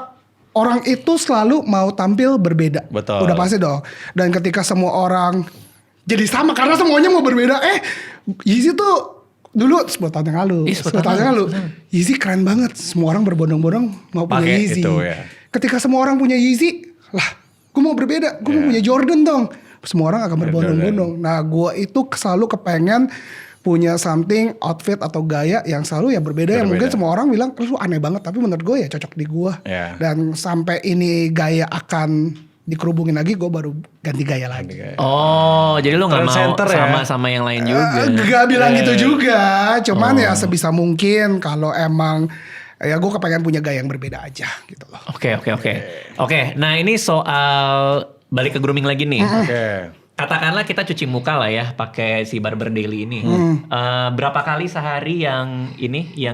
orang itu selalu mau tampil berbeda. Betul. Udah pasti dong. Dan ketika semua orang jadi sama karena semuanya mau berbeda. Yeezy tuh dulu 10 tahun yang lalu. 10 tahun yang lalu. Yeezy keren banget. Semua orang berbondong-bondong mau punya Pakai Yeezy. itu, ya. Ketika semua orang punya Yeezy, lah gue mau berbeda. Gue mau punya Jordan dong. Semua orang akan berbondong-bondong. Nah gue itu selalu kepengen punya something, outfit atau gaya yang selalu ya berbeda. Yang mungkin semua orang bilang, lu aneh banget. Tapi menurut gue ya cocok di gue. Ya. Dan sampai ini gaya akan dikerubungin lagi, gue baru ganti gaya lagi. Oh, jadi lu nggak mau Trendsetter ya? sama yang lain juga? Gak bilang gitu juga. Cuman ya sebisa mungkin kalau emang ya gue kepengen punya gaya yang berbeda aja gitu loh. Oke. Oke, nah ini soal balik ke grooming lagi nih. Oke. Katakanlah kita cuci muka lah ya pakai si Barber Daily ini. Berapa kali sehari yang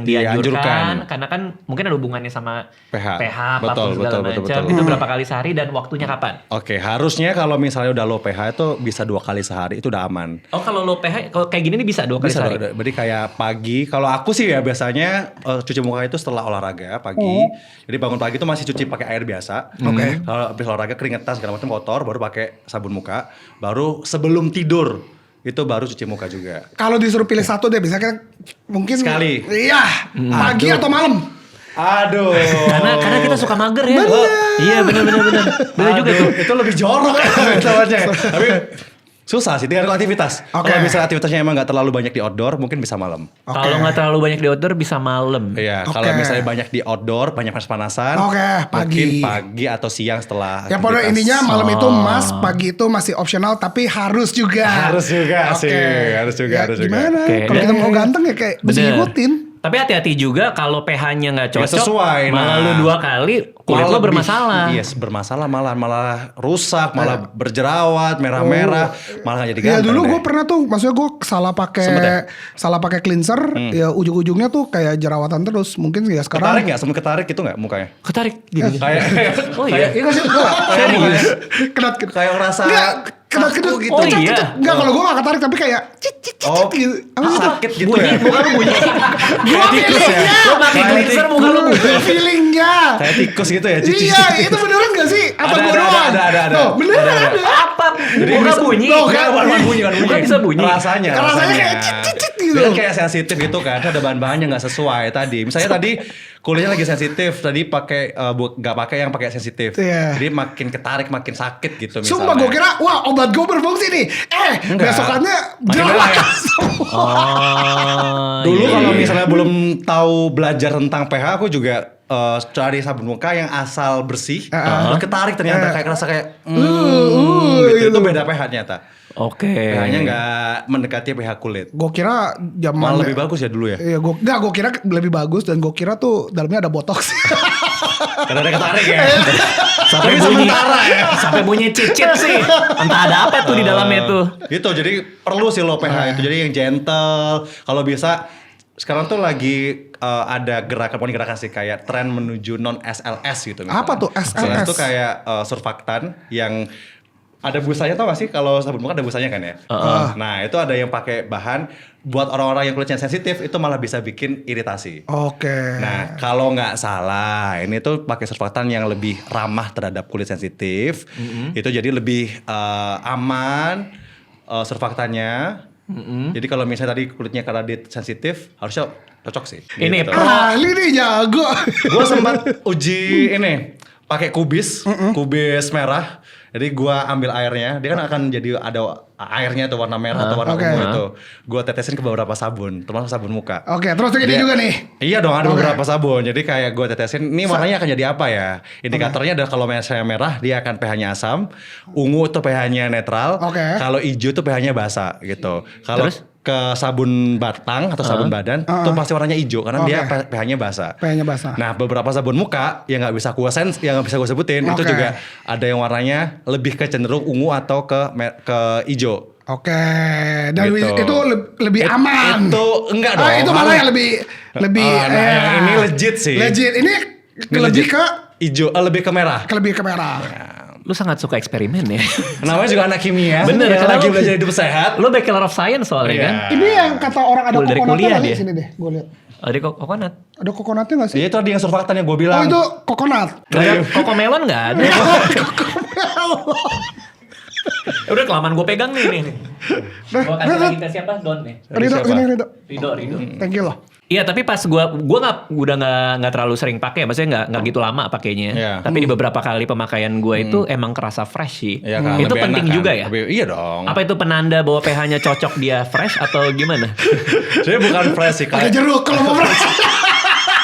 dianjurkan? Karena kan mungkin ada hubungannya sama pH. apapun segala macam. Itu berapa kali sehari dan waktunya kapan? Oke, harusnya kalau misalnya udah low pH itu bisa 2 kali sehari, itu udah aman. Oh kalau low pH, kalau kayak gini nih bisa 2 kali Bisa, sehari? berarti kayak pagi. Kalau aku sih ya biasanya cuci muka itu setelah olahraga pagi. Jadi bangun pagi itu masih cuci pakai air biasa. Oke. Kalau habis olahraga keringetan segala macam kotor, baru pakai sabun muka. Baru sebelum tidur itu baru cuci muka juga. Kalau disuruh pilih satu deh, biasanya kan mungkin Sekali. Iya, pagi atau malam. Aduh. Karena kita suka mager ya. Iya benar. Benar juga tuh. Itu lebih jorok namanya. Tapi susah sih, tergantung aktivitas. Oke. Kalau misalnya aktivitasnya emang nggak terlalu banyak di outdoor, mungkin bisa malam. Kalau nggak terlalu banyak di outdoor bisa malam. Iya, Oke. kalau misalnya banyak di outdoor, banyak panas-panasan. Oke, pagi. Mungkin pagi atau siang setelah Ya pada aktivitas. intinya malam itu mas, pagi itu masih opsional tapi harus juga. Harus juga sih, harus juga, Ya, harus juga. gimana? Oke. Kalau kita mau ganteng ya kayak mesti Bener. ngikutin. Tapi hati-hati juga kalau pH-nya nggak cocok, Nggak sesuai, malah nah. lu 2 kali kulit Malah lo lebih- bermasalah. Yes, bermasalah malah rusak, malah berjerawat, merah-merah, malah nggak jadi Ya ganteng dulu deh. gue pernah tuh, maksudnya gue Sempet ya? salah pakai cleanser, ya ujung-ujungnya tuh kayak jerawatan terus. Mungkin ya Ketarik sekarang. nggak? Sempat ketarik gitu nggak mukanya? Ketarik gitu. Kayak Oh iya. Iya nggak sih? Serius? Kenat. kayak ngerasa Nggak, kedut gitu. Oh, iya. Enggak, kalau gue gak ketarik tapi kayak cit gitu. Apa sih? Sakit gitu Bunyi, ya. muka lu bunyi. Gua feelingnya. Lo pakai cleanser muka lu bunyi. Feelingnya. Kayak tikus gitu ya. Iya, itu beneran gak sih? Apa Ada, gue ada, doang? ada. Tuh, beneran ada. Apa? Muka bunyi. Loh, Enggak, bukan bunyi. Muka bisa bunyi. Rasanya kayak cit gitu. Dia kan kayak sensitif gitu kan. Ada bahan-bahannya nggak sesuai tadi. Misalnya tadi kulitnya lagi sensitif, tadi pakai nggak pakai yang pakai sensitif. Iya. Jadi makin ketarik, makin sakit gitu misalnya. Sumpah gue kira, wah obat gue berfungsi nih. Enggak. Besokannya Makin jerawat merah ya? semua. Oh. Dulu iya, kalau iya. misalnya belum tahu belajar tentang pH, aku juga cari sabun muka yang asal bersih, terus ketarik ternyata kayak kerasa kayak gitu. Itu beda pH ternyata. Oke. pH-nya nggak mendekati pH kulit. Gue kira zaman Malah lebih bagus ya dulu ya. Iya, gue kira lebih bagus dan gue kira tuh dalamnya ada botox. Karena ada ketarik ya. Sampai Tapi bunyi. sementara ya. Sampai bunyi cicit sih. Entah ada apa tuh di dalamnya tuh. Gitu, jadi perlu sih lo pH itu. Jadi yang gentle. Kalau bisa sekarang tuh lagi ada gerakan, bukan gerakan sih, kayak tren menuju non SLS gitu. Misalnya. Apa tuh SLS? SLS itu kayak surfaktan yang ada busanya, tau gak sih kalau sabun muka ada busanya kan ya? Nah itu ada yang pakai bahan buat orang-orang yang kulitnya sensitif itu malah bisa bikin iritasi. Oke. Nah kalau nggak salah ini tuh pakai surfaktan yang lebih ramah terhadap kulit sensitif. Itu jadi lebih aman surfaktannya. Jadi kalau misalnya tadi kulitnya karena dia sensitif harusnya cocok sih. Ini gitu. Ahli nih jago. Gue sempat uji ini pakai kubis merah. Jadi gue ambil airnya, dia kan akan jadi ada airnya tuh warna merah atau warna Oke. ungu itu. Gue tetesin ke beberapa sabun, termasuk sabun muka. Oke, terus ini Dia- juga nih. Iya dong, ada Oke. beberapa sabun. Jadi kayak gue tetesin, ini warnanya akan jadi apa ya? Indikatornya adalah kalau misalnya merah, dia akan pH-nya asam. Ungu tuh pH-nya netral. Oke. Kalau hijau tuh pH-nya basa gitu. Kalau Terus? ke sabun batang atau sabun badan, tuh pasti warnanya hijau karena dia Oke. pH-nya basa. pH-nya basah. Nah, beberapa sabun muka yang nggak bisa yang nggak bisa gue sebutin itu Oke. juga ada yang warnanya lebih ke cenderung ungu atau ke hijau. Oke, dan Gitu. itu lebih aman. Itu enggak dong. Itu malah yang lebih nah, yang ini legit sih. Legit. Ini Ini lebih legit. ke Hijau, lebih ke merah. lebih ke merah. Lu sangat suka eksperimen ya. Namanya juga anak kimia. Bener, yang karena lagi lu- belajar hidup sehat. Lu Bachelor of Science soalnya Iya. kan. Ini yang kata orang ada Dari kokonatnya kuliah nggak dia. sini deh, gue lihat. Oh, di coconut. Ada kokonatnya nggak sih? Iya itu tadi yang surfaktan yang gue bilang. Oh itu kokonat. Gak ada Cocomelon gak ada. Udah kelamaan gue pegang nih. Gue kasih lagi ke siapa? Don nih. Rido, siapa? sini Rido. Rido. Thank you loh. Iya tapi pas gue udah nggak terlalu sering pakai, maksudnya nggak gitu lama pakainya. Iya. Tapi di beberapa kali pemakaian gue itu emang kerasa fresh sih. Iya kan, Itu lebih penting enak kan? juga ya. Iya dong. Apa itu penanda bahwa pH-nya cocok dia fresh atau gimana? Jadi bukan fresh sih. Pakai jeruk kalau mau fresh.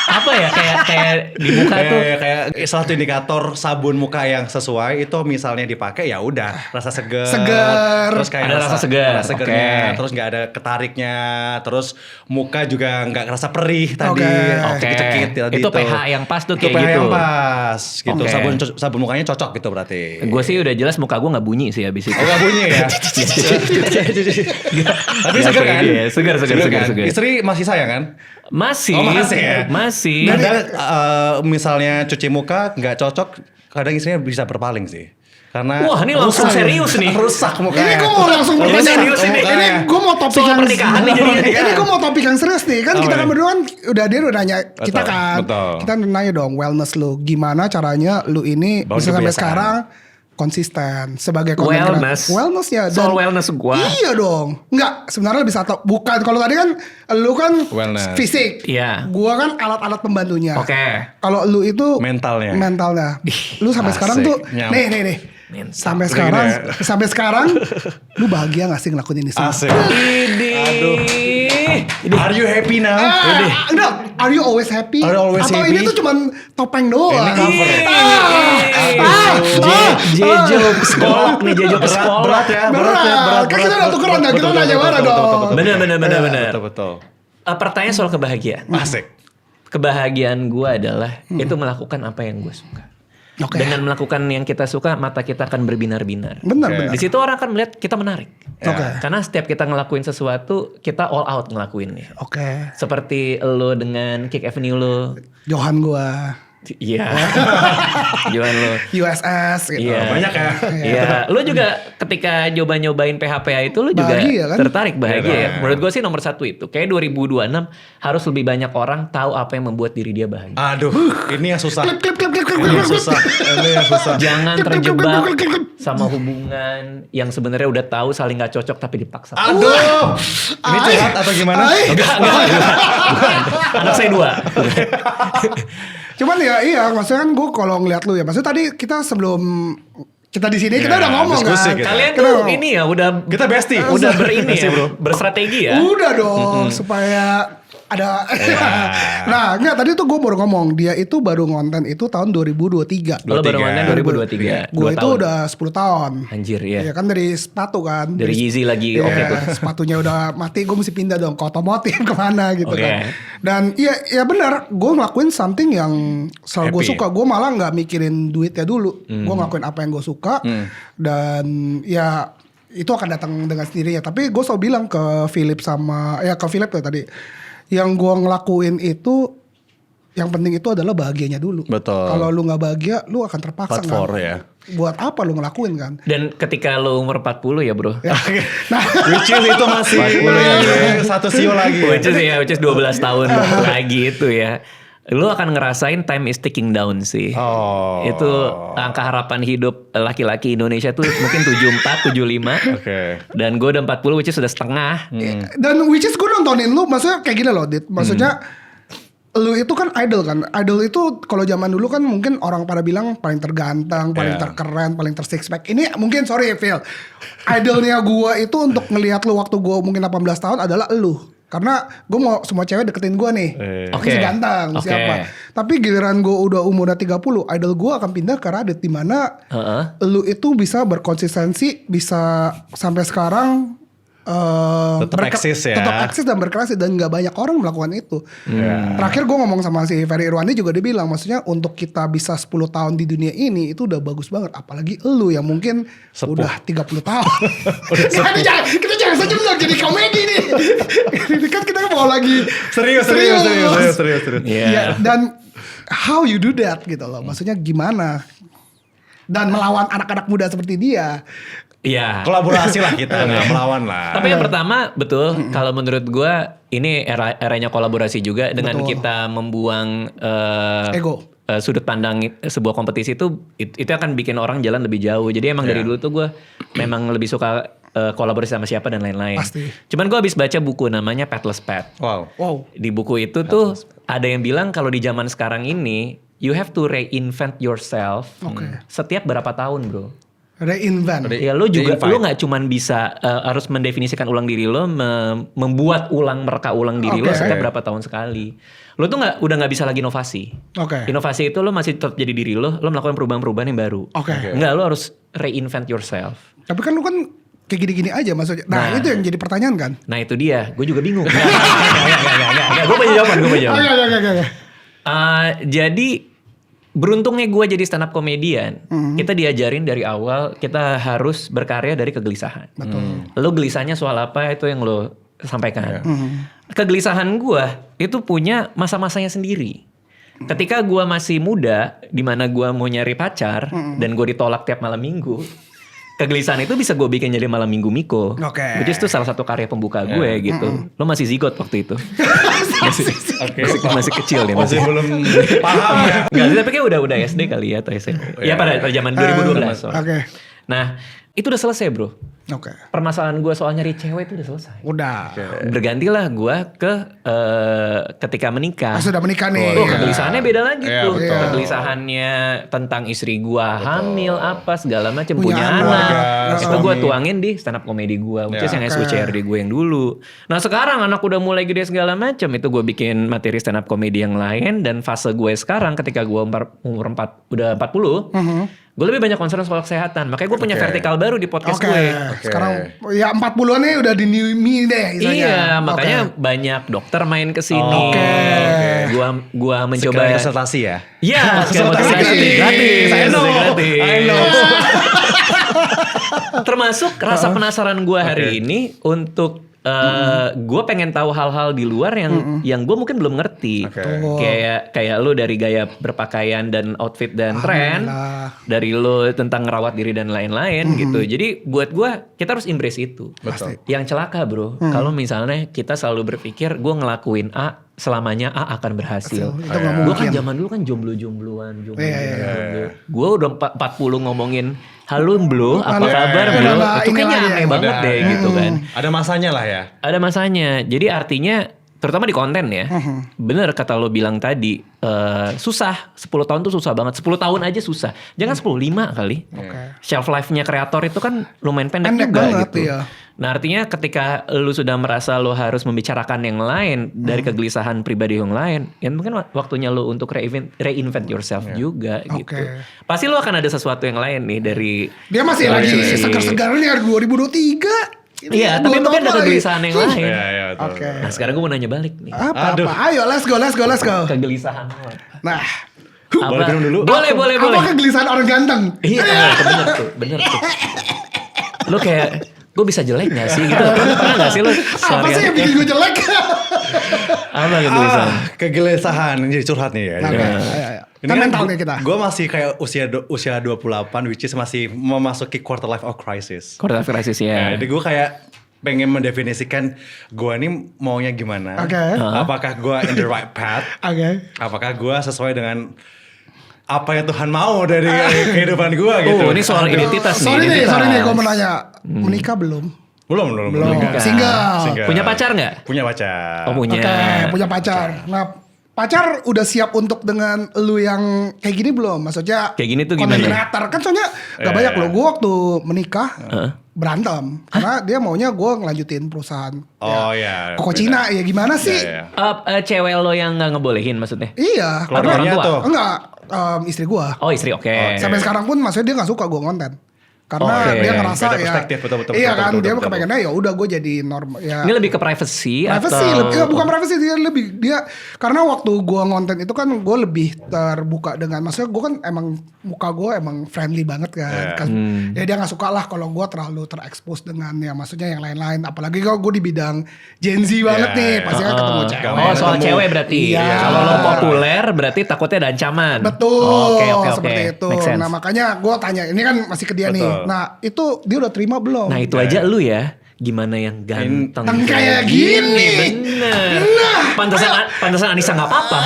Apa ya kayak di muka tuh. kayak salah satu indikator sabun muka yang sesuai itu misalnya dipakai ya udah rasa seger, Seger. terus kayak Ada rasa seger, rasa segernya, oke. terus nggak ada ketariknya, terus muka juga nggak rasa perih tadi, Oke. cekit-cekit tadi Itu pH yang pas tuh itu kayak pH gitu. yang pas gitu. Oke. Sabun mukanya cocok gitu berarti. Gue sih udah jelas muka gue nggak bunyi sih habis itu. Oh nggak bunyi ya. Tapi Ya, seger kayak kan? dia. Seger. kan? Istri masih sayang kan? Masih. Oh, masih ya? Masih. Kadang misalnya cuci muka nggak cocok, kadang istrinya bisa berpaling sih. Karena Wah, ini langsung rusak. serius nih. Rusak mukanya. Ini gue mau langsung Ini bertanya. serius ini. Ini gue mau topik Soal yang pernikahan nih jadinya. Ini gue mau topik yang serius nih. Kan Apa kita nih? kan berdua kan dia udah nanya kita Betul, kan. betul. Kita nanya dong wellness lu. Gimana caranya lu ini Bangun bisa sampai kebiasaan. sekarang konsisten sebagai content Wellness. creator. Wellness ya. Soal wellness gua. Iya dong. Enggak, sebenarnya lebih satu. Bukan kalau tadi kan lu kan Wellness. fisik. Iya. Gua kan alat-alat pembantunya. Oke. Kalau lu itu Mentalnya. Lu sampai Asik. sekarang tuh Nyam. nih. Mental. Sampai Begini sekarang, ya. sampai sekarang, lu bahagia gak sih ngelakuin ini semua? Asik. Aduh. Are you happy now? Enggak, are you always happy? Are you always Atau happy? ini tuh cuman topeng doang? Ini cover. Jejo sekolah nih, Jejo ke sekolah. Berat ya, Berat. Kan kita udah tukeran dah, kita nanya bareng dong. Bener. Betul. Pertanyaan soal kebahagiaan. Asik. Kebahagiaan gue adalah itu melakukan apa yang gue suka. Oke. Dengan melakukan yang kita suka, mata kita akan berbinar-binar. Benar. Di situ orang akan melihat kita menarik. Oke. Karena setiap kita ngelakuin sesuatu, kita all out ngelakuinnya. Oke. Seperti lo dengan Kick Avenue lo. Johan gua. Iya. Gimana lu? USS gitu. Iya. Banyak ya. Iya, lu juga ketika nyobain PHPA itu lu juga Bahagia kan? tertarik bahagia ya. Iya. Menurut gue sih nomor 1 itu. Kayak 2026 harus lebih banyak orang tahu apa yang membuat diri dia bahagia. Aduh, ini yang susah. Klip. Ini yang susah. Ini yang susah. Jangan terjebak sama hubungan yang sebenarnya udah tahu saling gak cocok tapi dipaksa. Aduh. Ini curhat atau gimana? Enggak. Anak saya 2. Cuman ya iya, maksudnya kan gue kalau ngeliat lu ya, maksudnya tadi kita sebelum kita di sini kita Ya, udah ngomong diskusi kan. kita. Kalian Kita tuh ngomong. ini ya udah Kita bestie. udah berini Bestie, ya, bro. berstrategi ya. Udah dong, supaya ada. Nah, enggak tadi tuh gue baru ngomong dia itu baru ngonten itu tahun 2023. Lo baru konten 2023. Gue 2 itu tahun. udah 10 tahun. Anjir ya. Ya kan dari sepatu kan. Dari Yeezy lagi Iya, oke tuh. sepatunya udah mati, gue mesti pindah dong ke otomotif kemana gitu Oke. kan. Dan ya benar, gue ngelakuin something yang selalu gue Happy. suka. Gue malah nggak mikirin duitnya dulu. Gue ngelakuin apa yang gue suka dan ya itu akan datang dengan sendirinya. Tapi gue selalu bilang ke Philip ke Philip ya tadi, yang gue ngelakuin itu yang penting itu adalah bahagianya dulu. Betul. Kalau lu nggak bahagia, lu akan terpaksa Part 4 ya. Buat apa lu ngelakuin kan? Dan ketika lo umur 40 ya bro. Ya. Nah, Which is itu masih 40 satu sio lagi. Which is 12 tahun lagi itu ya. Lu akan ngerasain time is ticking down sih. Oh. Itu angka harapan hidup laki-laki Indonesia tuh mungkin 74, 75. Oke. Dan gue udah 40 which is sudah setengah. dan which is gue nontonin lu, maksudnya kayak gini loh, Dit. Maksudnya lu itu kan idol kan. Idol itu kalau zaman dulu kan mungkin orang pada bilang paling terganteng, paling Yeah. terkeren, paling tersix pack. Ini mungkin sorry Phil. Idolnya gue itu untuk ngelihat lu waktu gue mungkin 18 tahun adalah lu. Karena gue mau semua cewek deketin gue nih. Oke. Mesti ganteng, Oke. siapa. Tapi giliran gue udah umurnya 30, idol gue akan pindah ke Radit. Dimana Heeh. lu itu bisa berkonsistensi, bisa sampai sekarang Tetap eksis ya. tetap eksis dan berkreasi, dan nggak banyak orang melakukan itu. Terakhir gue ngomong sama si Ferry Irwandi juga, dia bilang maksudnya untuk kita bisa 10 tahun di dunia ini itu udah bagus banget, apalagi lu yang mungkin udah 30 tahun. Nah, kita jangan saja bilang jadi komedi nih. Ini kan kita mau lagi Serius. Iya. Ya, dan how you do that gitu loh, maksudnya gimana, dan melawan anak-anak muda seperti dia. Iya. Kolaborasi lah kita, nggak melawan lah. Tapi yang pertama betul, kalau menurut gue ini eranya kolaborasi juga dengan Betul. kita membuang Ego. sudut pandang sebuah kompetisi itu akan bikin orang jalan lebih jauh. Jadi emang dari dulu tuh gue memang lebih suka kolaborasi sama siapa dan lain-lain. Pasti. Cuman gue habis baca buku namanya Patless Path. Wow. Di buku itu tuh ada yang bilang kalau di zaman sekarang ini you have to reinvent yourself setiap berapa tahun bro. Reinvent. Ya lo juga Reinvite. lo nggak cuman bisa harus mendefinisikan ulang diri lo, membuat mereka ulang diri lo Oke. setiap berapa tahun sekali. Lo tuh udah nggak bisa lagi inovasi. Oke. Inovasi itu lo masih tetap jadi diri lo melakukan perubahan-perubahan yang baru. Oke. Enggak, lo harus reinvent yourself. Tapi kan lu kan kayak gini-gini aja maksudnya. Nah, itu yang jadi pertanyaan kan. Nah itu dia, gue juga bingung. Enggak, gue punya jawaban, Oke. Jadi beruntungnya gue jadi stand up comedian, kita diajarin dari awal kita harus berkarya dari kegelisahan. Betul. Lo gelisahnya soal apa itu yang lo sampaikan. Kegelisahan gue itu punya masa-masanya sendiri. Ketika gue masih muda, di mana gue mau nyari pacar dan gue ditolak tiap malam minggu, kegelisahan itu bisa gue bikin jadi malam minggu Miko. Oke. Which is itu salah satu karya pembuka gue gitu. Lo masih zigot waktu itu. masih kecil ya. Masih belum paham ya. Enggak sih, tapi kayak udah SD kali ya atau SMP. Ya pada zaman 2012. soalnya. Oke. Nah, itu udah selesai bro. Oke. Permasalahan gue soal nyari cewek itu udah selesai. Udah. Bergantilah gue ke ketika menikah. Sudah menikah nih. Oh, kegelisahannya beda lagi Iya, tuh. betul. Kegelisahannya tentang istri gue hamil apa segala macam, Punya punya anak. anak. Itu gue suami. tuangin di stand up comedy gue, which is yang Oke. SWCRD gue yang dulu. Nah sekarang anak udah mulai gede segala macam, itu gue bikin materi stand up comedy yang lain, dan fase gue sekarang ketika gue umur 40, gue lebih banyak concern soal kesehatan. Makanya gue punya vertikal baru di podcast Oke. gue. Sekarang ya 40-an nih udah di new me deh istilahnya. Iya, Oke. makanya banyak dokter main ke sini. Oke. Gua mencoba Sekalian konsultasi ya. Iya, sekalian Konsultasi konsultasi gratis. gratis. I know. Gratis. I know. Termasuk rasa penasaran gua hari ini untuk gue pengen tahu hal-hal di luar yang gue mungkin belum ngerti. Kayak lu dari gaya berpakaian dan outfit dan tren, dari lu tentang ngerawat diri dan lain-lain gitu. Jadi buat gue kita harus embrace itu. Betul. Yang celaka bro, kalau misalnya kita selalu berpikir gue ngelakuin A selamanya A akan berhasil. Itu nggak Gue kan mungkin. zaman dulu kan jomblo-jombloan. Gue udah 40 ngomongin halo bro, apa kabar bro? Itu kayaknya aneh banget deh gitu kan. Ada masanya lah ya. Ada masanya. Jadi artinya terutama di konten ya. Bener kata lo bilang tadi, susah. 10 tahun tuh susah banget. 10 tahun aja susah. Jangan 10, 5 kali. Shelf life-nya kreator itu kan lumayan pendek juga banget, gitu. iya. Nah artinya ketika lu sudah merasa lu harus membicarakan yang lain dari kegelisahan pribadi yang lain, ya mungkin waktunya lu untuk reinvent yourself juga gitu. Pasti lu akan ada sesuatu yang lain nih dari Dia masih lagi segar-segarnya 2023. Iya, tapi mungkin ada kegelisahan yang lain. Iya, betul. Oke. Nah sekarang gue mau nanya balik nih. Apa? Ayo let's go. Kegelisahan lo apa? Nah, Boleh minum dulu? Boleh. apa kegelisahan orang ganteng? Iya, bener tuh. Lu kayak, gue bisa jelek gak sih gitu? Pernah gak sih lu? Apa sih yang bikin gue jelek? Apa kegelisahan? Kegelisahan, jadi curhat nih ya. Ayo. Kan mental nih kita. Gue masih kayak usia 28, which is masih memasuki quarter life of crisis. Quarter life crisis ya. Jadi gue kayak pengen mendefinisikan gue ini maunya gimana. Apakah gue in the right path? Apakah gue sesuai dengan apa yang Tuhan mau dari kehidupan gue gitu. Ini soal identitas Sorry nih. nih gue mau nanya. Menikah belum? Belum. Single. Punya pacar gak? Punya pacar. Oh punya. Punya pacar. Nah, pacar udah siap untuk dengan lu yang kayak gini belum? Maksudnya kayak gini tuh content gimana? creator. Kan soalnya gak banyak loh. Gue waktu menikah berantem. Karena dia maunya gue ngelanjutin perusahaan. Koko Cina ya gimana sih? Cewek lo yang gak ngebolehin maksudnya? Iya. Keluarganya orang tua? tuh. Enggak. Istri gue. Oh istri, oke. Sampai sekarang pun maksudnya dia gak suka gue konten. Karena dia ngerasa beda ya, perspektif, betul, iya kan, betul, dia betul. kepengennya ya udah gue jadi normal. Ya. Ini lebih ke privacy Privacy, atau? bukan privacy, dia karena waktu gue ngonten itu kan gue lebih terbuka dengan, maksudnya gue kan emang muka gue emang friendly banget kan. Ya dia nggak suka lah kalau gue terlalu terekspos dengan ya maksudnya yang lain-lain. Apalagi kalau gue di bidang Gen Z banget nih, pasti kan ketemu cewek. Oh soal cewek berarti. Iya. Kalau lo populer berarti takutnya ada ancaman. Betul, Oke. seperti itu. Nah makanya gue tanya, ini kan masih ke dia nih. Nah itu dia udah terima belum? Nah itu aja lu ya. Gimana yang ganteng kayak gini. Bener. Pantesan Anissa gak apa-apa.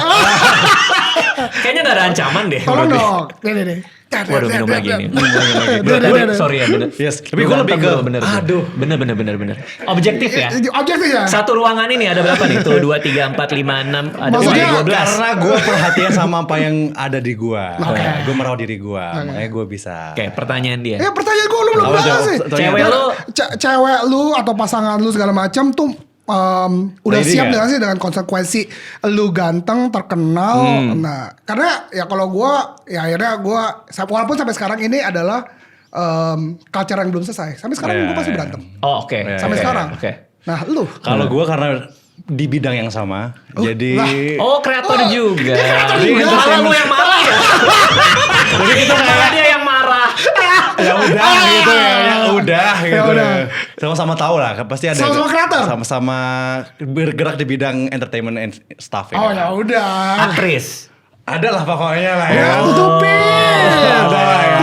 Kayaknya gak ada ancaman deh. Tolong dong. Nih. Waduh minum lagi nih. Sorry ya bener. Yes, tapi gue lebih ke bener. Bener. Objektif ya. Objektif ya. Satu ruangan ini ada berapa nih? Tuh 2, 3, 4, 5, 6. Ada Maksudnya 12. karena gue perhatian sama apa yang ada di gue. Gue merawat diri gue. Makanya gue bisa. Oke, pertanyaan dia. Pertanyaan gue lu belum bahas sih. Cewek lu atau pasangan lu segala macam tuh udah siap dengan sih dengan konsekuensi lu ganteng terkenal. Nah karena ya kalau gue ya akhirnya gue walaupun sampai sekarang ini adalah culture yang belum selesai. Sampai sekarang gue pasti berantem. Oh oke. Sampai sekarang. Nah lu Kalau gue karena di bidang yang sama, jadi kreator juga. Kreator juga. Malah lu yang marah ya. Jadi kita kayak dia yang marah. ya udah gitu. Sama-sama tahu lah, pasti ada. Sama-sama kreator. Sama-sama bergerak di bidang entertainment and stuff. Oh ya udah. Aktris. Ada lah pokoknya lah ya. Tutupin. Ada lah ya.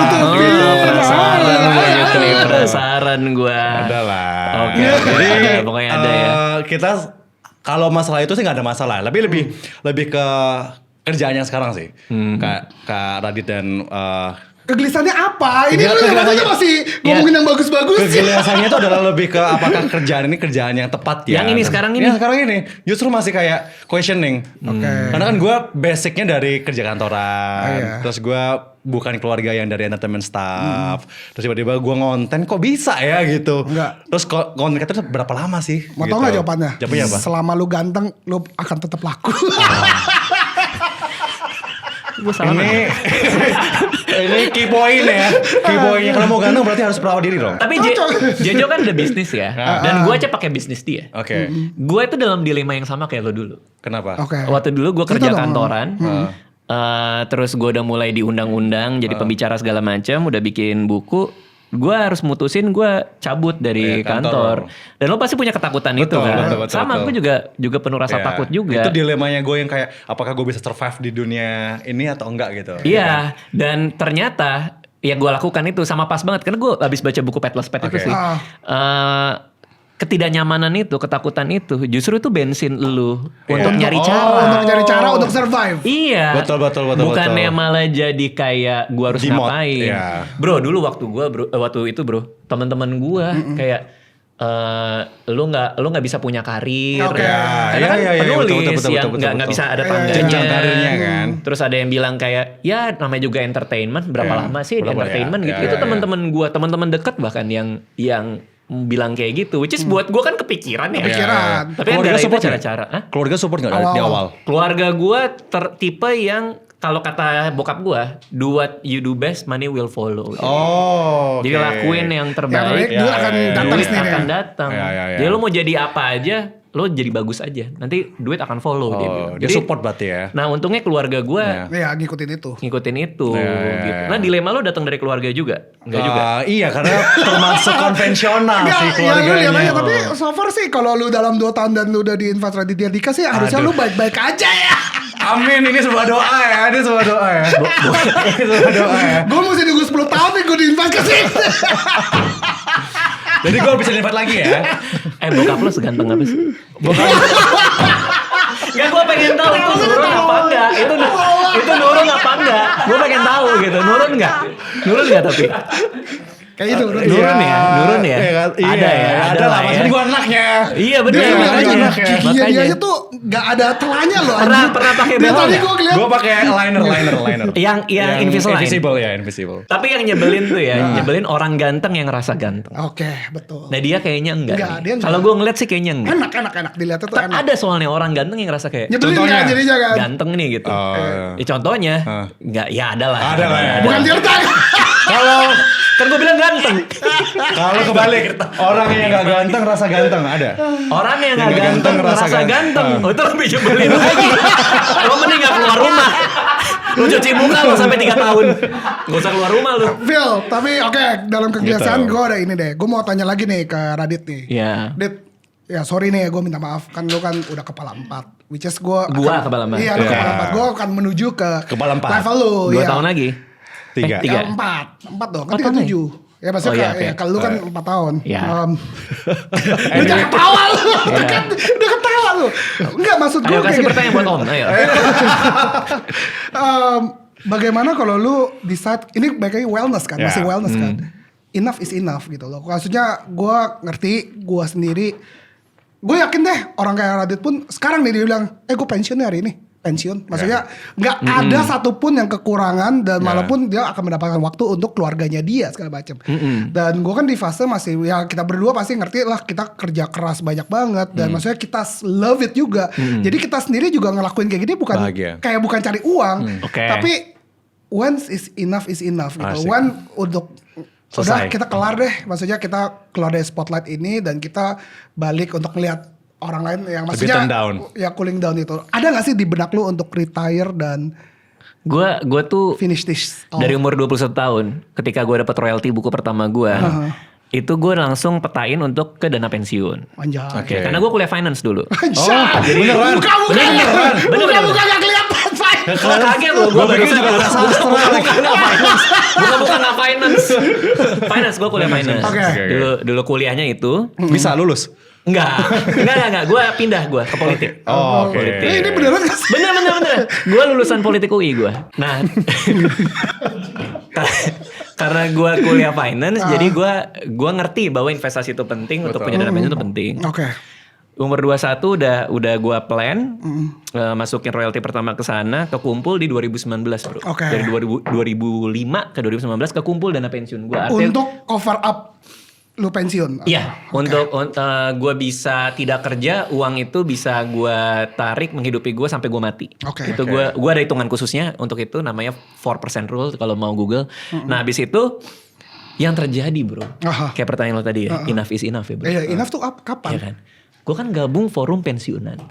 Penasaran gue. Ada lah. Oke. Jadi pokoknya ada ya. Kita kalau masalah itu sih nggak ada masalah. Lebih ke kerjaannya sekarang sih. Kak Radit dan Kegelisahannya apa? Ini lu yang katanya masih ngomongin yang bagus-bagus. kegelisahannya itu adalah lebih ke apakah kerjaan ini kerjaan yang tepat ya. Yang ini sekarang ini? Yang sekarang ini justru masih kayak questioning. Karena kan gue basicnya dari kerja kantoran. Terus gue bukan keluarga yang dari entertainment staff. Terus tiba-tiba gue ngonten kok bisa ya gitu. Terus konten kita berapa lama sih? Mau tau gak jawabannya? Jawabannya apa? Selama lu ganteng, lu akan tetap laku. Ini key point ya. Key pointnya kalau mau ganteng berarti harus perawat diri dong. Tapi Jejo kan ada bisnis ya. Dan gue aja pakai bisnis dia. Oke. Gue itu dalam dilema yang sama kayak lo dulu. Kenapa? Waktu dulu gue kerja kantoran. Terus gue udah mulai diundang-undang jadi pembicara segala macam, udah bikin buku. gue harus mutusin gue cabut dari Iya, kantor. kantor. Dan lo pasti punya ketakutan itu kan. Sama gue juga penuh rasa Ya, takut juga. Itu dilemanya gue yang kayak apakah gue bisa survive di dunia ini atau enggak gitu. Iya, dan ternyata ya gue lakukan itu sama pas banget karena gue habis baca buku Pet Lost Pet itu Oke. sih. Ketidaknyamanan itu, ketakutan itu justru itu bensin lu untuk nyari cara. Untuk nyari cara untuk survive. Iya. Betul. Bukannya malah jadi kayak gua harus Di-mod, ngapain. iya. Bro, dulu waktu itu teman-teman gua kayak lu nggak bisa punya karir. Oke. Karena kan Iya, penulis betul, yang betul. nggak bisa ada Iya, tangganya. jenjang karirnya kan. Terus ada yang bilang kayak ya namanya juga entertainment, berapa Iya. lama sih di Berapa, entertainment iya, gitu. iya, Itu iya. teman-teman dekat bahkan yang bilang kayak gitu, which is buat gue kan kepikiran ya. Kepikiran. Tapi Keluarga ada itu support nggak? cara-cara. Hah? Keluarga support nggak di awal? Keluarga gue tipe yang kalau kata bokap gue, do what you do best, money will follow. Oh, Jadi lakuin yang terbaik, duit akan datang duit sendiri. akan datang. Ya. Jadi lo mau jadi apa aja, lo jadi bagus aja. Nanti duit akan follow dia bilang. Dia support berarti ya. Nah untungnya keluarga gue Iya. Iya, ngikutin itu. ngikutin itu. Ya. Gitu. Nah dilema lo datang dari keluarga juga? Enggak juga? Iya, karena termasuk konvensional sih Enggak, ya lu keluarganya. lihat aja. Tapi so far sih kalau lu dalam 2 tahun dan lu udah di invest Raditya Dika sih harusnya lu baik-baik aja ya. Amin, ini sebuah doa ya. Ini sebuah doa ya. Ini sebuah doa ya. Gue mesti nunggu 10 tahun nih gue di invest ke sini. Jadi gue bisa lipat lagi ya. Bokap lo seganteng apa sih? Gak, gue pengen tahu itu nurun apa enggak. Itu nurun apa enggak? Gue pengen tahu gitu. Nurun enggak tapi? Kayak itu. Nurun ya? Ada ya? Ada lah, ya. maksudnya gue anaknya. Iya bener. Dia lihat aja makanya. giginya dia aja tuh gak ada telahnya loh. Pernah pakai Dia behel tadi nggak? gue ngeliat. Gue pakai liner. Yang Invisalign. Invisible. Tapi yang nyebelin tuh ya, nyebelin orang ganteng yang ngerasa ganteng. Oke, betul. Nah dia kayaknya enggak. Enggak, nih. dia enggak. Kalau gue ngeliat sih kayaknya enggak. Enak dilihatnya tuh Tak enak. ada soalnya orang ganteng yang ngerasa kayak Nyebelin Contohnya. kan jadinya kan. ganteng nih gitu. Oh. Contohnya, nggak, ya ada lah. Ada lah ya. Bukan Tirta. Kalau Kan gue bilang ganteng. kalau kebalik, orang yang gak ganteng rasa ganteng ada. Orang yang Yang nggak nggak ganteng ganteng, rasa rasa ganteng. ganteng. Oh itu lebih nyebelin lagi. Lo mending gak keluar rumah. Lo cuci muka lo sampai 3 tahun. Gak usah keluar rumah lo. Phil, tapi oke, dalam kebiasaan Gitu. gue ada ini deh. Gue mau tanya lagi nih ke Radit nih. Iya. Dit, ya sorry nih gue minta maaf. Kan lu kan udah kepala 4. Which is gue Kepala 4. Iya, lu Iya. kepala 4. Gue akan menuju ke Kepala 4. level lu. 2 iya. tahun lagi. 3. Tiga. Ya, 4 dong, kan 4 tahun 37. Ya maksudnya Oh, iya, kayak, oke. ya, kalau lu kan 4 tahun. Iya. Lu jangan ketawa lu. Iya. Udah ketawa lu. Enggak, maksud gue Ayo kasih kayak pertanyaan buat Om. Ayo. bagaimana kalau lu decide, ini baiknya wellness kan, Ya. masih wellness kan. Enough is enough gitu loh. Maksudnya gue ngerti, gue sendiri, gue yakin deh orang kayak Radit pun sekarang nih dia bilang, gue pensiun nih hari ini. Pensiun, maksudnya nggak ada satupun yang kekurangan dan walaupun dia akan mendapatkan waktu untuk keluarganya dia segala macam. Dan gue kan di fase masih, ya kita berdua pasti ngerti lah, kita kerja keras banyak banget dan maksudnya kita love it juga. Jadi kita sendiri juga ngelakuin kayak gini bukan Bahagia. kayak bukan cari uang, Oke. tapi once is enough gitu. Asik. One untuk Selesai. udah kita kelar deh, maksudnya kita keluar dari spotlight ini dan kita balik untuk ngelihat orang lain yang maksudnya turn down. ya cooling down itu. Ada gak sih di benak lu untuk retire dan Gue tuh finish this? dari umur 21 tahun, ketika gue dapet royalty buku pertama gue, itu gue langsung petain untuk ke dana pensiun. Anjay. Oke. Karena gue kuliah finance dulu. Anjay. jadi beneran. Buka-bukanya. Bener. Buka-buka gak kelihatan. Kalau kaget loh, gue Gua pikir juga udah sastra lagi. Bukan nggak finance. Finance, gue kuliah finance. Oke. Dulu kuliahnya itu Bisa lulus. enggak. Gue pindah ke politik. Oh, oke. Politik. Ini beneran gak sih? Bener. Gue lulusan politik UI gue. Nah, karena gue kuliah finance, jadi gue ngerti bahwa investasi itu penting untuk punya dana pensiun itu penting. Oke. Umur 21 udah gue plan masukin royalti pertama ke sana, kekumpul di 2019 bro. Oke. Dari 2005 ke 2019 kekumpul dana pensiun gue. Untuk cover up lu pensiun. Iya, untuk gue bisa tidak kerja, uang itu bisa gue tarik menghidupi gue sampai gue mati. Oke. Itu gue ada hitungan khususnya untuk itu, namanya 4% rule kalau mau Google. Nah habis itu yang terjadi bro, Aha. kayak pertanyaan lo tadi ya, enough is enough ya bro. Enough tuh kapan? Iya kan? Gue kan gabung forum pensiunan.